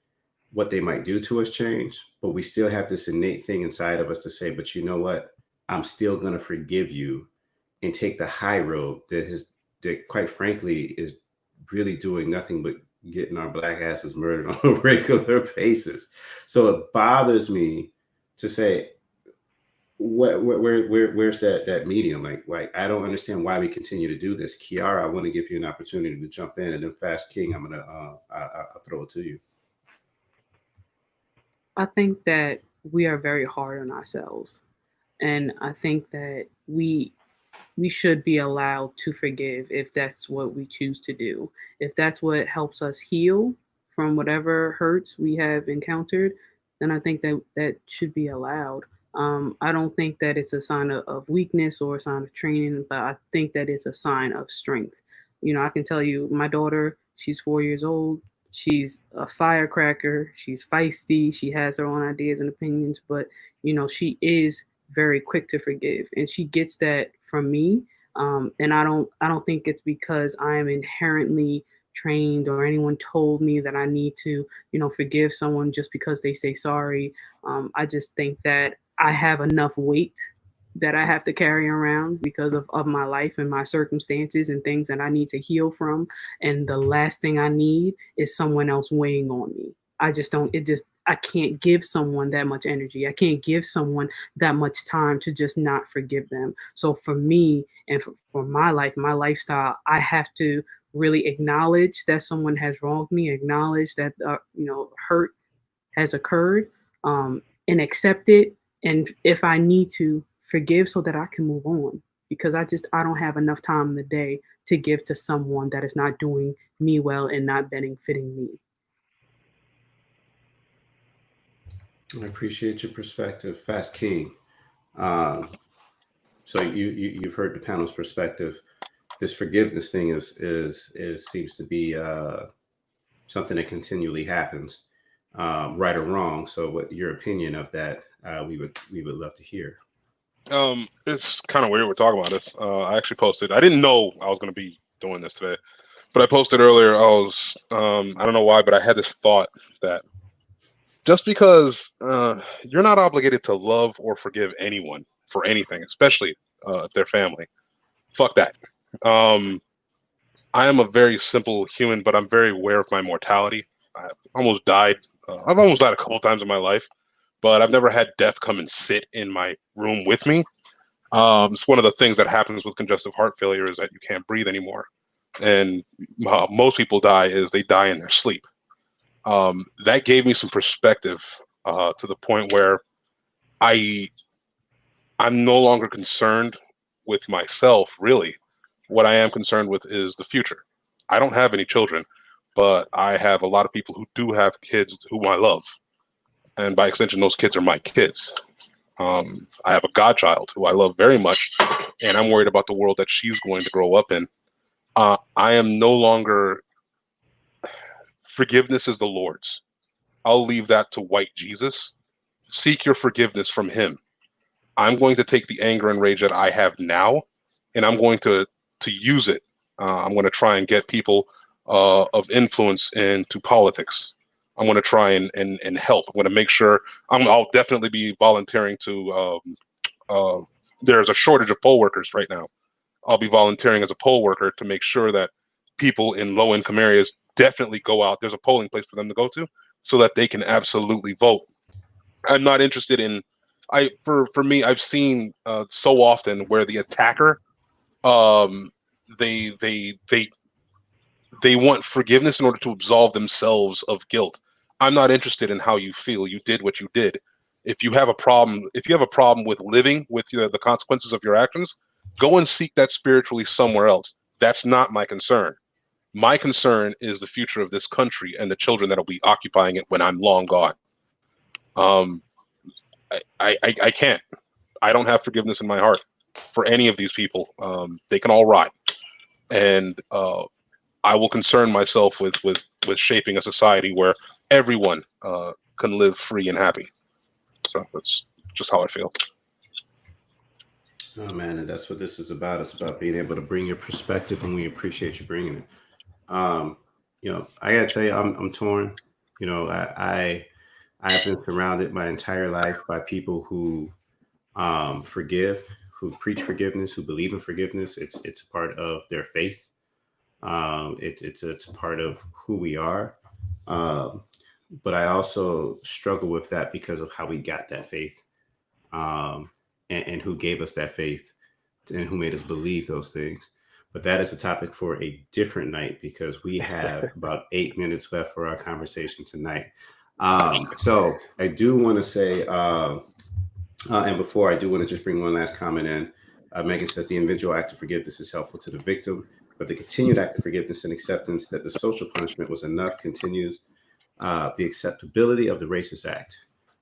what they might do to us change, but we still have this innate thing inside of us to say, but you know what? I'm still going to forgive you and take the high road that quite frankly is really doing nothing but getting our black asses murdered on a regular basis. So it bothers me to say, where's that medium? Like I don't understand why we continue to do this. Kiara, I want to give you an opportunity to jump in, and then Fast King, I'm gonna I'll throw it to you. I think that we are very hard on ourselves, and I think that we should be allowed to forgive if that's what we choose to do. If that's what helps us heal from whatever hurts we have encountered, then I think that should be allowed. I don't think that it's a sign of weakness or a sign of training, but I think that it's a sign of strength. I can tell you, my daughter, she's 4 years old. She's a firecracker. She's feisty. She has her own ideas and opinions, but she is very quick to forgive, and she gets that from me. And I don't think it's because I am inherently trained or anyone told me that I need to, forgive someone just because they say sorry. I just think that I have enough weight that I have to carry around because of my life and my circumstances and things that I need to heal from. And the last thing I need is someone else weighing on me. I can't give someone that much energy. I can't give someone that much time to just not forgive them. So for me and for my life, my lifestyle, I have to really acknowledge that someone has wronged me, acknowledge that, hurt has occurred, and accept it. And if I need to, forgive so that I can move on, because I don't have enough time in the day to give to someone that is not doing me well and not benefiting me. I appreciate your perspective, Fast King. So you've heard the panel's perspective. This forgiveness thing is seems to be something that continually happens, right or wrong. So, what your opinion of that? We would love to hear. It's kind of weird we're talking about this. I actually posted. I didn't know I was going to be doing this today, but I posted earlier. I don't know why, but I had this thought that just because you're not obligated to love or forgive anyone for anything, especially if they're family. Fuck that. I am a very simple human, but I'm very aware of my mortality. I almost died. I've almost died a couple times in my life, but I've never had death come and sit in my room with me. It's one of the things that happens with congestive heart failure is that you can't breathe anymore. And most people die is they die in their sleep. That gave me some perspective to the point where I'm no longer concerned with myself, really. What I am concerned with is the future. I don't have any children, but I have a lot of people who do have kids who I love. And by extension, those kids are my kids. I have a godchild who I love very much, and I'm worried about the world that she's going to grow up in. I am no longer, forgiveness is the Lord's. I'll leave that to white Jesus. Seek your forgiveness from him. I'm going to take the anger and rage that I have now, and I'm going to use it. I'm going to try and get people of influence into politics. I'm going to try and help. I'm going to make sure I'll definitely be volunteering to. There's a shortage of poll workers right now. I'll be volunteering as a poll worker to make sure that people in low income areas definitely go out. There's a polling place for them to go to so that they can absolutely vote. I'm not interested in. For me, I've seen so often where the attacker, they want forgiveness in order to absolve themselves of guilt. I'm not interested in how you feel. You did what you did. If you have a problem, with living with the consequences of your actions, go and seek that spiritually somewhere else. That's not my concern. My concern is the future of this country and the children that'll be occupying it when I'm long gone. I can't. I don't have forgiveness in my heart for any of these people. They can all rot. And I will concern myself with shaping a society where everyone can live free and happy. So that's just how I feel. Oh man, and that's what this is about. It's about being able to bring your perspective, and we appreciate you bringing it. I gotta tell you, I'm torn. I've been surrounded my entire life by people who forgive, who preach forgiveness, who believe in forgiveness. It's a part of their faith. It's a part of who we are. But I also struggle with that because of how we got that faith, and who gave us that faith, and who made us believe those things. But that is a topic for a different night because we have about 8 minutes left for our conversation tonight. So I do want to say, and before I do want to just bring one last comment in. Megan says the individual act of forgiveness is helpful to the victim, but the continued act of forgiveness and acceptance that the social punishment was enough continues the acceptability of the racist act.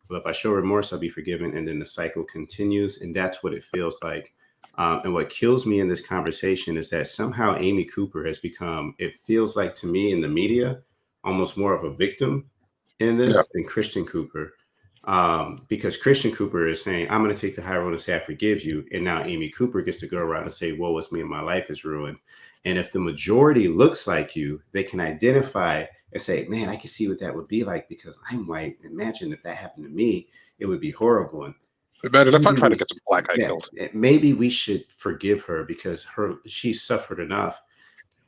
But if I show remorse, I'll be forgiven, and then the cycle continues, and that's what it feels like. And what kills me in this conversation is that somehow Amy Cooper has become, it feels like to me in the media, almost more of a victim in this than Christian Cooper. Because Christian Cooper is saying, I'm going to take the high road and say, I forgive you. And now Amy Cooper gets to go around and say, woe is me and my life is ruined. And if the majority looks like you, they can identify and say, man, I can see what that would be like because I'm white. Imagine if that happened to me, it would be horrible. And imagine if I tried to get some black guy killed. Maybe we should forgive her because she's suffered enough.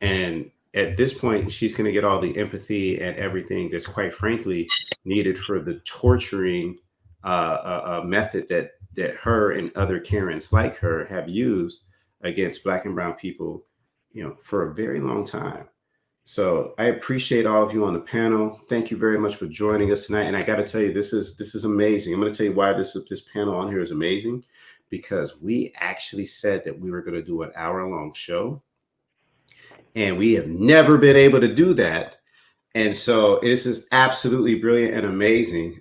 And at this point, she's going to get all the empathy and everything that's quite frankly needed for the torturing method that her and other Karens like her have used against Black and brown people, for a very long time. So I appreciate all of you on the panel. Thank you very much for joining us tonight. And I got to tell you, this is amazing. I'm going to tell you why this panel on here is amazing, because we actually said that we were going to do an hour-long show. And we have never been able to do that. And so this is absolutely brilliant and amazing.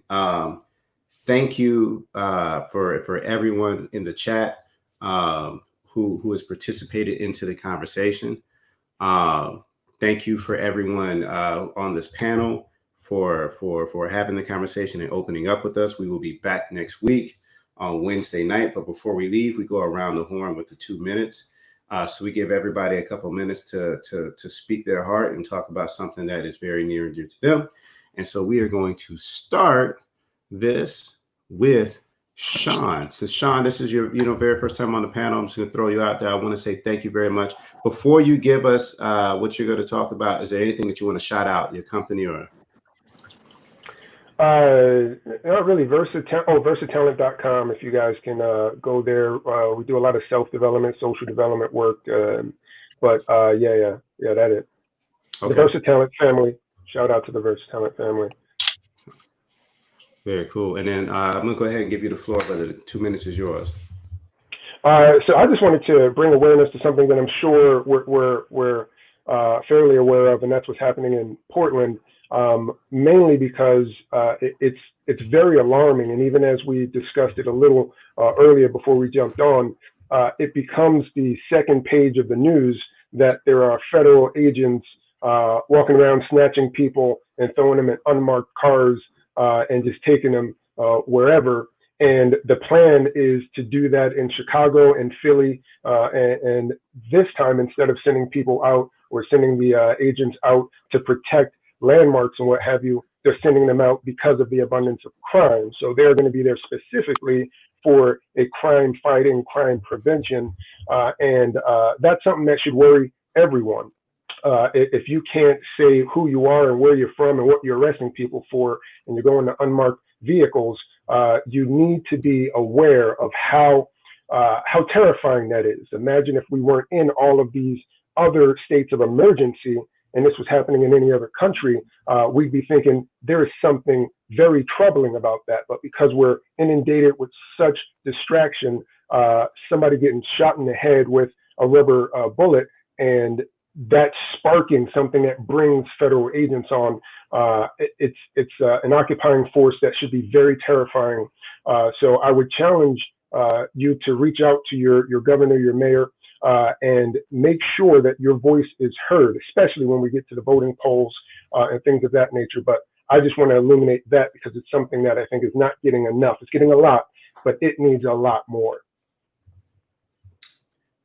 Thank you for everyone in the chat who has participated into the conversation. Thank you for everyone on this panel for having the conversation and opening up with us. We will be back next week on Wednesday night. But before we leave, we go around the horn with the 2 minutes. So we give everybody a couple minutes to speak their heart and talk about something that is very near and dear to them. And so we are going to start this with Sean. So Sean, this is your very first time on the panel. I'm just going to throw you out there. I want to say thank you very much. Before you give us what you're going to talk about, is there anything that you want to shout out, your company or? Not really. Versatalent.com. If you guys can go there, we do a lot of self-development, social development work. Yeah, that it. Okay. The Versatalent family. Shout out to the Versatalent family. Very cool. And then I'm gonna go ahead and give you the floor, but the 2 minutes is yours. So I just wanted to bring awareness to something that I'm sure we're fairly aware of, and that's what's happening in Portland. Mainly because it's very alarming, and even as we discussed it a little earlier before we jumped on, it becomes the second page of the news that there are federal agents walking around snatching people and throwing them in unmarked cars and just taking them wherever. And the plan is to do that in Chicago and Philly. And this time, instead of sending people out or sending the agents out to protect landmarks and what have you, they're sending them out because of the abundance of crime. So they're going to be there specifically for a crime fighting, crime prevention. And that's something that should worry everyone. If you can't say who you are and where you're from and what you're arresting people for, and you're going to unmarked vehicles, you need to be aware of how terrifying that is. Imagine if we weren't in all of these other states of emergency and this was happening in any other country, we'd be thinking there is something very troubling about that. But because we're inundated with such distraction, somebody getting shot in the head with a rubber bullet, and that's sparking something that brings federal agents on. It's an occupying force that should be very terrifying. So I would challenge you to reach out to your governor, your mayor, and make sure that your voice is heard, especially when we get to the voting polls and things of that nature. But I just want to illuminate that because it's something that I think is not getting enough. It's getting a lot, but it needs a lot more.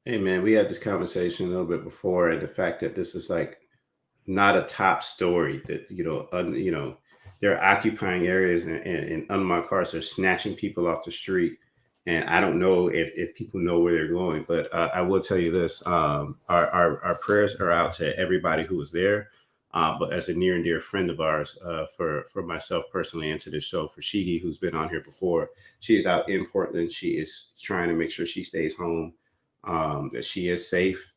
Hey man, we had this conversation a little bit before, and the fact that this is like not a top story, that they're occupying areas and unmarked cars are snatching people off the street. And I don't know if people know where they're going, but I will tell you this: our prayers are out to everybody who was there. But as a near and dear friend of ours, for myself personally, and to this show, for Sheedy, who's been on here before, she is out in Portland. She is trying to make sure she stays home, that she is safe.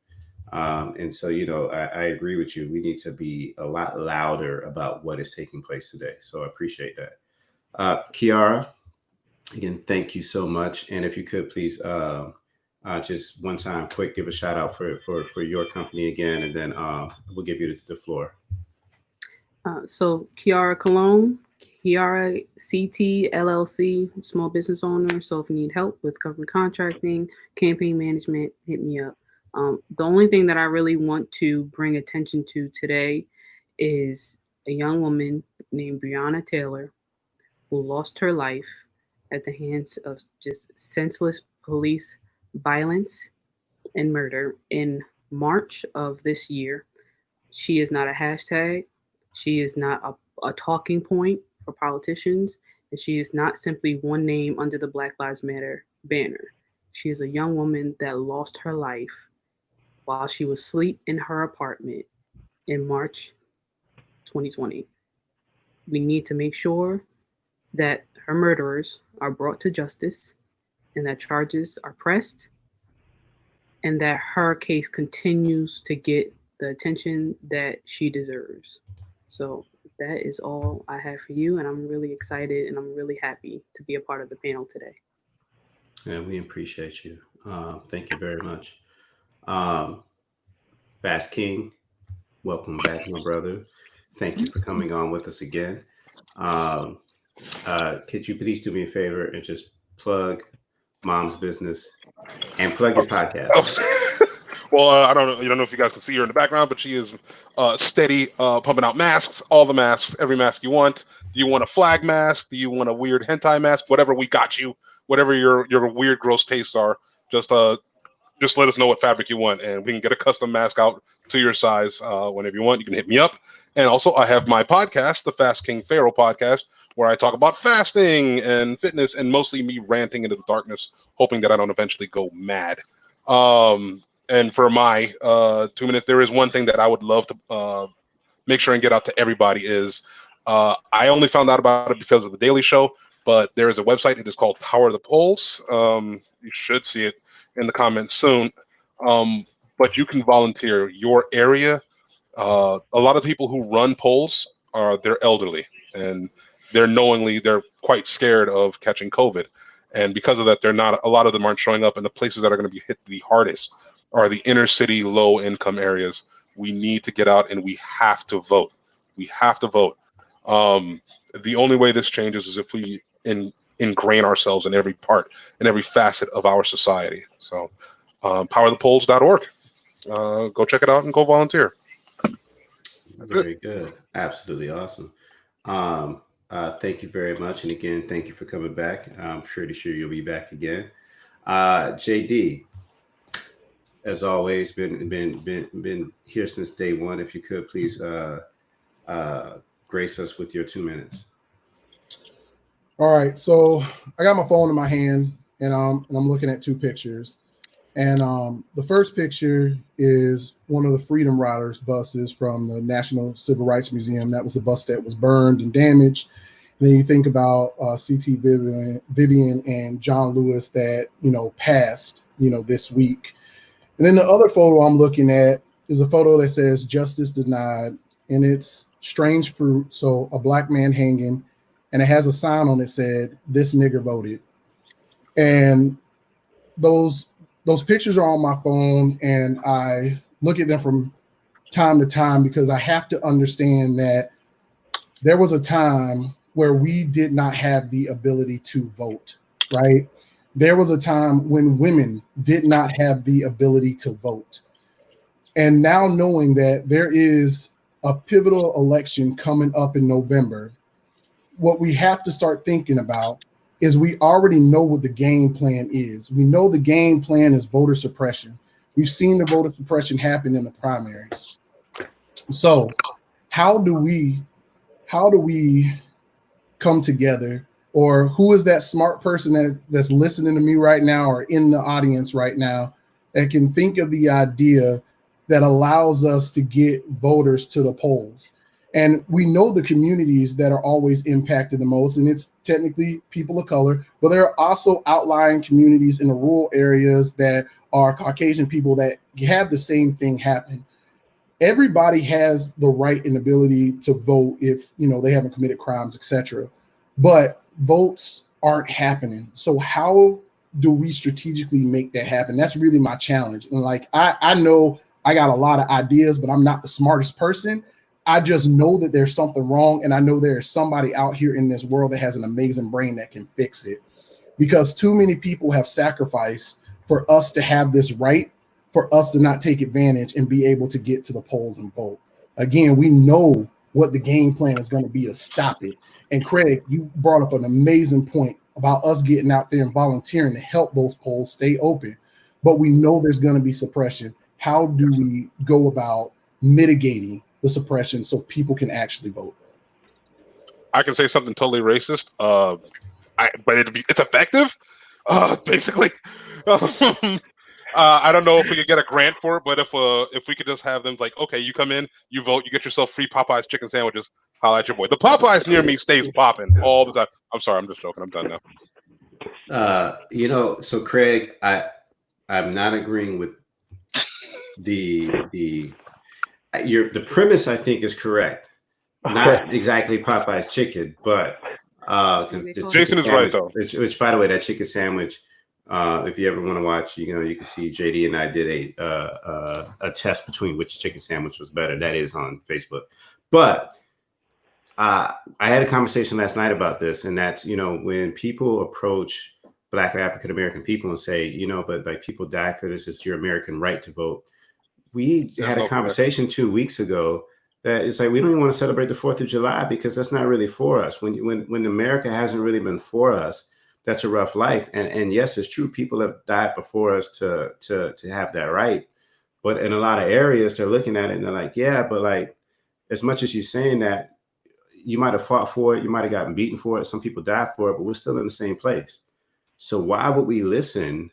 And so, I agree with you. We need to be a lot louder about what is taking place today. So I appreciate that. Kiara, again, thank you so much. And if you could please just one time quick give a shout out for your company again, and then we'll give you the floor. So Kiara Cologne, Kiara CT LLC, small business owner. So if you need help with government contracting, campaign management, hit me up. The only thing that I really want to bring attention to today is a young woman named Breonna Taylor who lost her life at the hands of just senseless police violence and murder in March of this year. She is not a hashtag. She is not a talking point for politicians. And she is not simply one name under the Black Lives Matter banner. She is a young woman that lost her life while she was asleep in her apartment in March 2020. We need to make sure that her murderers are brought to justice and that charges are pressed and that her case continues to get the attention that she deserves. So that is all I have for you, and I'm really excited and I'm really happy to be a part of the panel today. And we appreciate you. Thank you very much. Fast King, welcome back, my brother. Thank you for coming on with us again. Could you please do me a favor and just plug Mom's business and plug your podcast? Well, I don't know if you guys can see her in the background, but she is steady pumping out masks, all the masks, every mask you want. Do you want a flag mask? Do you want a weird hentai mask? Whatever, we got you. Whatever your weird, gross tastes are, just let us know what fabric you want, and we can get a custom mask out to your size whenever you want. You can hit me up. And also, I have my podcast, the Fast King Pharaoh podcast, where I talk about fasting and fitness and mostly me ranting into the darkness, hoping that I don't eventually go mad. And for my 2 minutes, there is one thing that I would love to make sure and get out to everybody is I only found out about it because of the Daily Show, but there is a website. It is called Power of the Polls. You should see it in the comments soon. But you can volunteer your area. A lot of people who run polls they're elderly, and they're quite scared of catching COVID. And because of that, a lot of them aren't showing up, and the places that are going to be hit the hardest are the inner city, low income areas. We need to get out and we have to vote. We have to vote. The only way this changes is if we ingrain ourselves in every part, in every facet of our society. So powerthepolls.org. Go check it out and go volunteer. Very good. Absolutely awesome. Thank you very much. And again, thank you for coming back. I'm pretty sure you'll be back again. JD, as always, been here since day one. If you could please grace us with your 2 minutes. All right, so I got my phone in my hand, and I'm looking at two pictures. And the first picture is one of the Freedom Riders buses from the National Civil Rights Museum. That was a bus that was burned and damaged. And then you think about C.T. Vivian and John Lewis that, passed, this week. And then the other photo I'm looking at is a photo that says justice denied, and it's strange fruit. So a black man hanging, and it has a sign on it said, "This nigger voted." And those pictures are on my phone, and I look at them from time to time because I have to understand that there was a time where we did not have the ability to vote, right? There was a time when women did not have the ability to vote. And now knowing that there is a pivotal election coming up in November, what we have to start thinking about is we already know what the game plan is. We know the game plan is voter suppression. We've seen the voter suppression happen in the primaries. So how do we come together, or who is that smart person that's listening to me right now or in the audience right now that can think of the idea that allows us to get voters to the polls? And we know the communities that are always impacted the most, and it's technically people of color, but there are also outlying communities in the rural areas that are Caucasian people that have the same thing happen. Everybody has the right and ability to vote if they haven't committed crimes, etc. But votes aren't happening. So how do we strategically make that happen? That's really my challenge. And I know I got a lot of ideas, but I'm not the smartest person. I just know that there's something wrong, and I know there is somebody out here in this world that has an amazing brain that can fix it, because too many people have sacrificed for us to have this right, for us to not take advantage and be able to get to the polls and vote. Again, we know what the game plan is going to be to stop it. And Craig, you brought up an amazing point about us getting out there and volunteering to help those polls stay open. But we know there's going to be suppression. How do we go about mitigating the suppression so people can actually vote? I can say something totally racist, but it's effective, basically. I don't know if we could get a grant for it, but if we could just have them okay, you come in, you vote, you get yourself free Popeyes chicken sandwiches. Holla at your boy. The Popeyes near me stays popping all the time. I'm sorry, I'm just joking. I'm done now. So Craig, I'm not agreeing with the premise. I think is correct. Not exactly Popeye's chicken, but Jason is right though. Which, by the way, that chicken sandwich. If you ever want to watch, you can see JD and I did a test between which chicken sandwich was better. That is on Facebook. But I had a conversation last night about this, and that's when people approach Black or African American people and say, but people die for this. It's your American right to vote. We had a conversation 2 weeks ago that it's we don't even want to celebrate the 4th of July because that's not really for us. When America hasn't really been for us, that's a rough life. And yes, it's true. People have died before us to have that right. But in a lot of areas, they're looking at it and they're like, yeah, but as much as you're saying that, you might have fought for it, you might have gotten beaten for it, some people died for it, but we're still in the same place. So why would we listen,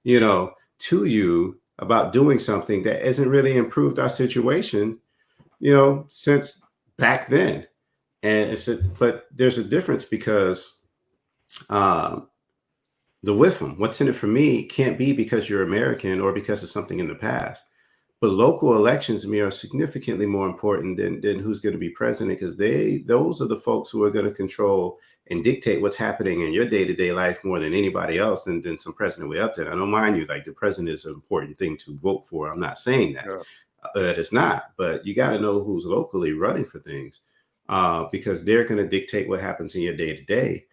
to you about doing something that hasn't really improved our situation, since back then? And but there's a difference because the WIFM, what's in it for me, can't be because you're American or because of something in the past. But local elections to me are significantly more important than who's going to be president, because those are the folks who are going to control and dictate what's happening in your day-to-day life more than anybody else, than some president way up there. I don't mind you, like the president is an important thing to vote for. I'm not saying that. That it's not, but you got to know who's locally running for things, because they're going to dictate what happens in your day-to-day.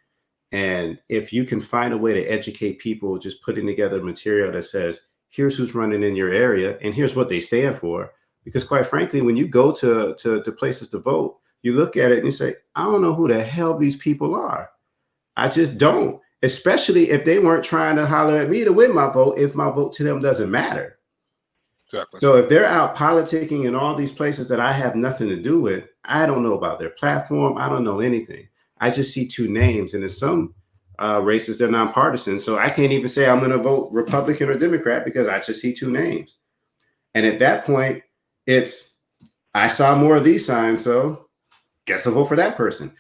And if you can find a way to educate people, just putting together material that says, here's who's running in your area and here's what they stand for. Because quite frankly, when you go to places to vote, you look at it and you say, I don't know who the hell these people are. I just don't, especially if they weren't trying to holler at me to win my vote, if my vote to them doesn't matter. Exactly. So if they're out politicking in all these places that I have nothing to do with, I don't know about their platform. I don't know anything. I just see two names, and in some races, they're nonpartisan. So I can't even say I'm going to vote Republican or Democrat because I just see two names. And at that point, I saw more of these signs, so guess I'll vote for that person.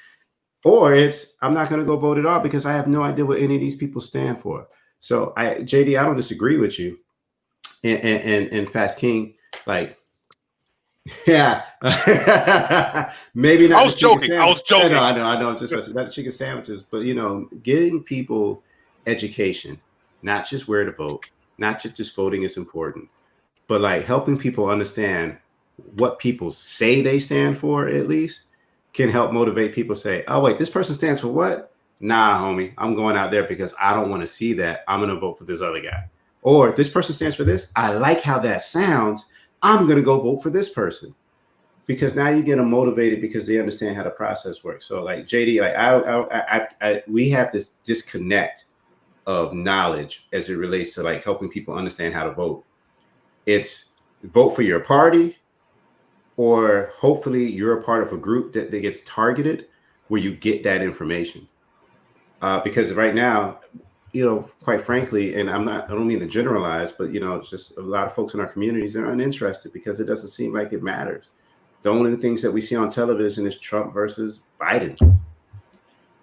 Or I'm not going to go vote at all because I have no idea what any of these people stand for. So JD, I don't disagree with you. And Fast King, like, yeah, maybe not. I was joking. I know. Just not the chicken sandwiches, but getting people education, not just where to vote, not just voting is important, but like helping people understand what people say they stand for, at least can help motivate people. Say, oh wait, this person stands for what? Nah, homie, I'm going out there because I don't want to see that. I'm going to vote for this other guy. Or this person stands for this. I like how that sounds. I'm going to go vote for this person, because now you get them motivated because they understand how the process works. So like JD, like we have this disconnect of knowledge as it relates to like helping people understand how to vote. It's vote for your party, or hopefully you're a part of a group that gets targeted where you get that information. Because right now, quite frankly, and I don't mean to generalize, but it's just a lot of folks in our communities are uninterested because it doesn't seem like it matters. The only things that we see on television is Trump versus Biden.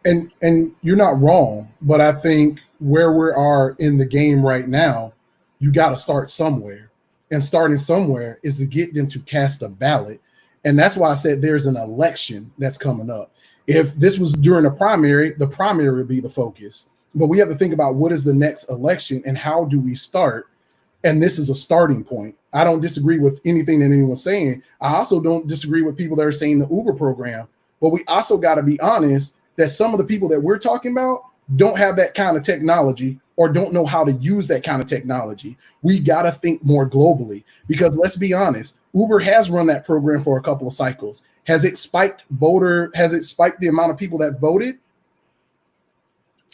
And you're not wrong, but I think where we are in the game right now, you got to start somewhere, and starting somewhere is to get them to cast a ballot. And that's why I said there's an election that's coming up. If this was during a primary, the primary would be the focus. But we have to think about what is the next election and how do we start? And this is a starting point. I don't disagree with anything that anyone's saying. I also don't disagree with people that are saying the Uber program. But we also got to be honest that some of the people that we're talking about don't have that kind of technology or don't know how to use that kind of technology. We got to think more globally, because let's be honest, Uber has run that program for a couple of cycles. Has it spiked the amount of people that voted?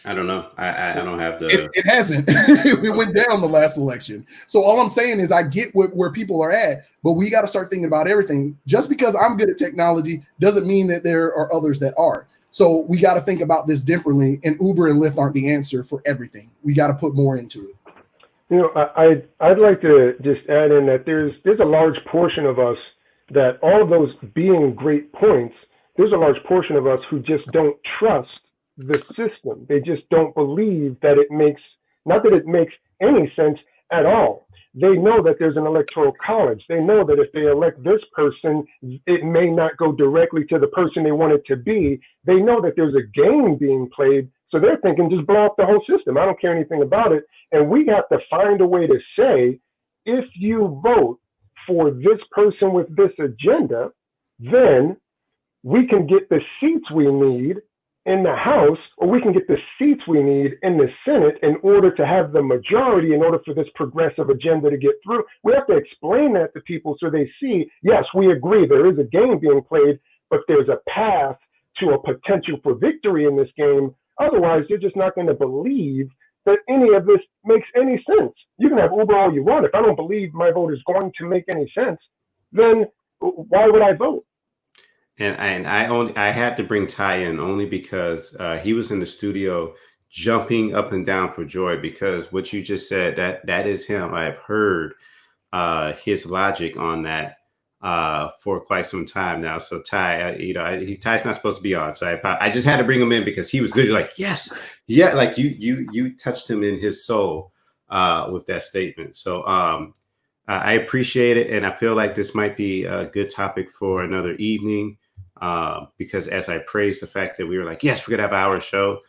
I don't know. I don't have the. It hasn't. It went down the last election. So all I'm saying is I get where people are at, but we got to start thinking about everything. Just because I'm good at technology doesn't mean that there are others that are. So we got to think about this differently. And Uber and Lyft aren't the answer for everything. We got to put more into it. I'd like to just add in that there's a large portion of us that, all of those being great points, there's a large portion of us who just don't trust the system. They just don't believe that it makes, not that it makes any sense at all. They know that there's an electoral college. They know that if they elect this person, it may not go directly to the person they want it to be. They know that there's a game being played. So they're thinking, just blow up the whole system. I don't care anything about it. And we have to find a way to say, if you vote for this person with this agenda, then we can get the seats we need in the House, or we can get the seats we need in the Senate in order to have the majority, in order for this progressive agenda to get through. We have to explain that to people so they see, yes, we agree, there is a game being played, but there's a path to a potential for victory in this game. Otherwise, they're just not going to believe that any of this makes any sense. You can have Uber all you want. If I don't believe my vote is going to make any sense, then why would I vote? And I had to bring Ty in only because he was in the studio jumping up and down for joy, because what you just said, that is him. I've heard his logic on that for quite some time now. So Ty, Ty's not supposed to be on, so I just had to bring him in because he was literally like, yes, yeah, like you touched him in his soul with that statement. So I appreciate it, and I feel like this might be a good topic for another evening, because as I praise the fact that we were like, yes, we're gonna have our show,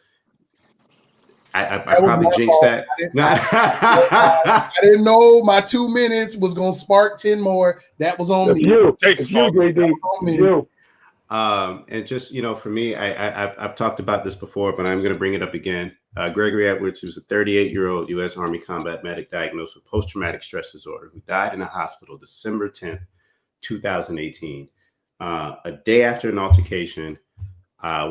I probably jinxed that. I didn't know my 2 minutes was gonna spark 10 more. That was on me. It's you, JD. And just, for me, I've talked about this before, but I'm going to bring it up again. Gregory Edwards, who's a 38-year-old U.S. Army combat medic diagnosed with post-traumatic stress disorder, who died in a hospital December 10th, 2018, a day after an altercation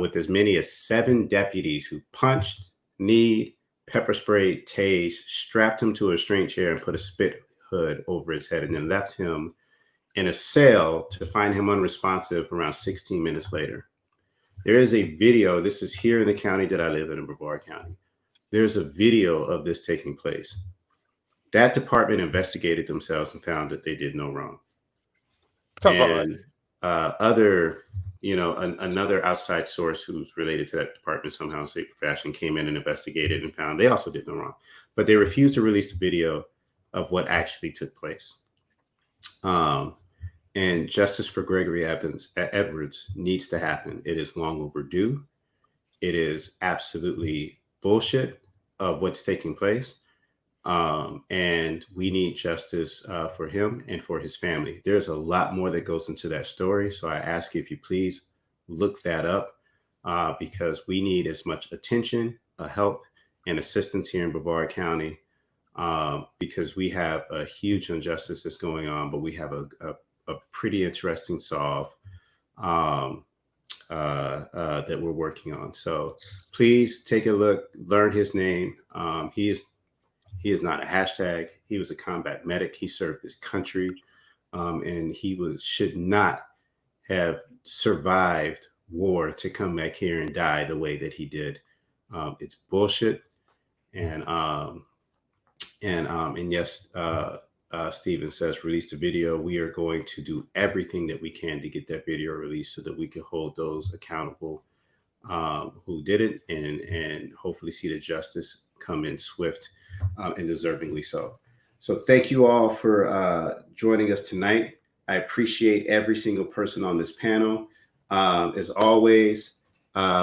with as many as 7 deputies who punched, kneed, pepper sprayed, tased, strapped him to a restraint chair, and put a spit hood over his head, and then left him in a cell to find him unresponsive around 16 minutes later. There is a video. This is here in the county that I live in Brevard County. There's a video of this taking place. That department investigated themselves and found that they did no wrong. And another outside source who's related to that department somehow, shape, or fashion, came in and investigated and found they also did no wrong. But they refused to release the video of what actually took place. And justice for Gregory Edwards needs to happen. It is long overdue. It is absolutely bullshit of what's taking place. And we need justice for him and for his family. There's a lot more that goes into that story. So I ask you if you please look that up, because we need as much attention, help, and assistance here in Brevard County, because we have a huge injustice that's going on, but we have a pretty interesting solve that we're working on. So please take a look, learn his name. He is not a hashtag. He was a combat medic. He served his country, and he should not have survived war to come back here and die the way that he did. It's bullshit. And yes, Steven says, release the video. We are going to do everything that we can to get that video released so that we can hold those accountable who did it, and hopefully see the justice come in swift and deservingly so. So thank you all for joining us tonight. I appreciate every single person on this panel. As always,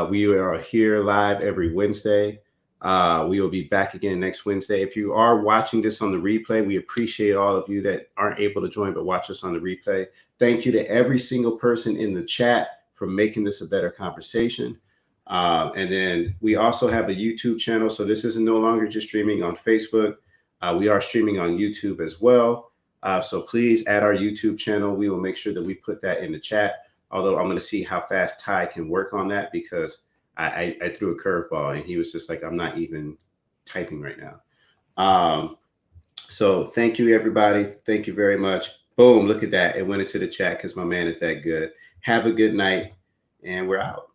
we are here live every Wednesday. We will be back again next Wednesday. If you are watching this on the replay, we appreciate all of you that aren't able to join but watch us on the replay. Thank you to every single person in the chat for making this a better conversation. And then we also have a YouTube channel. So this is no longer just streaming on Facebook. We are streaming on YouTube as well. So please add our YouTube channel. We will make sure that we put that in the chat. Although I'm going to see how fast Ty can work on that, because I threw a curveball and he was just like, I'm not even typing right now. So thank you, everybody. Thank you very much. Boom, look at that. It went into the chat because my man is that good. Have a good night, and we're out.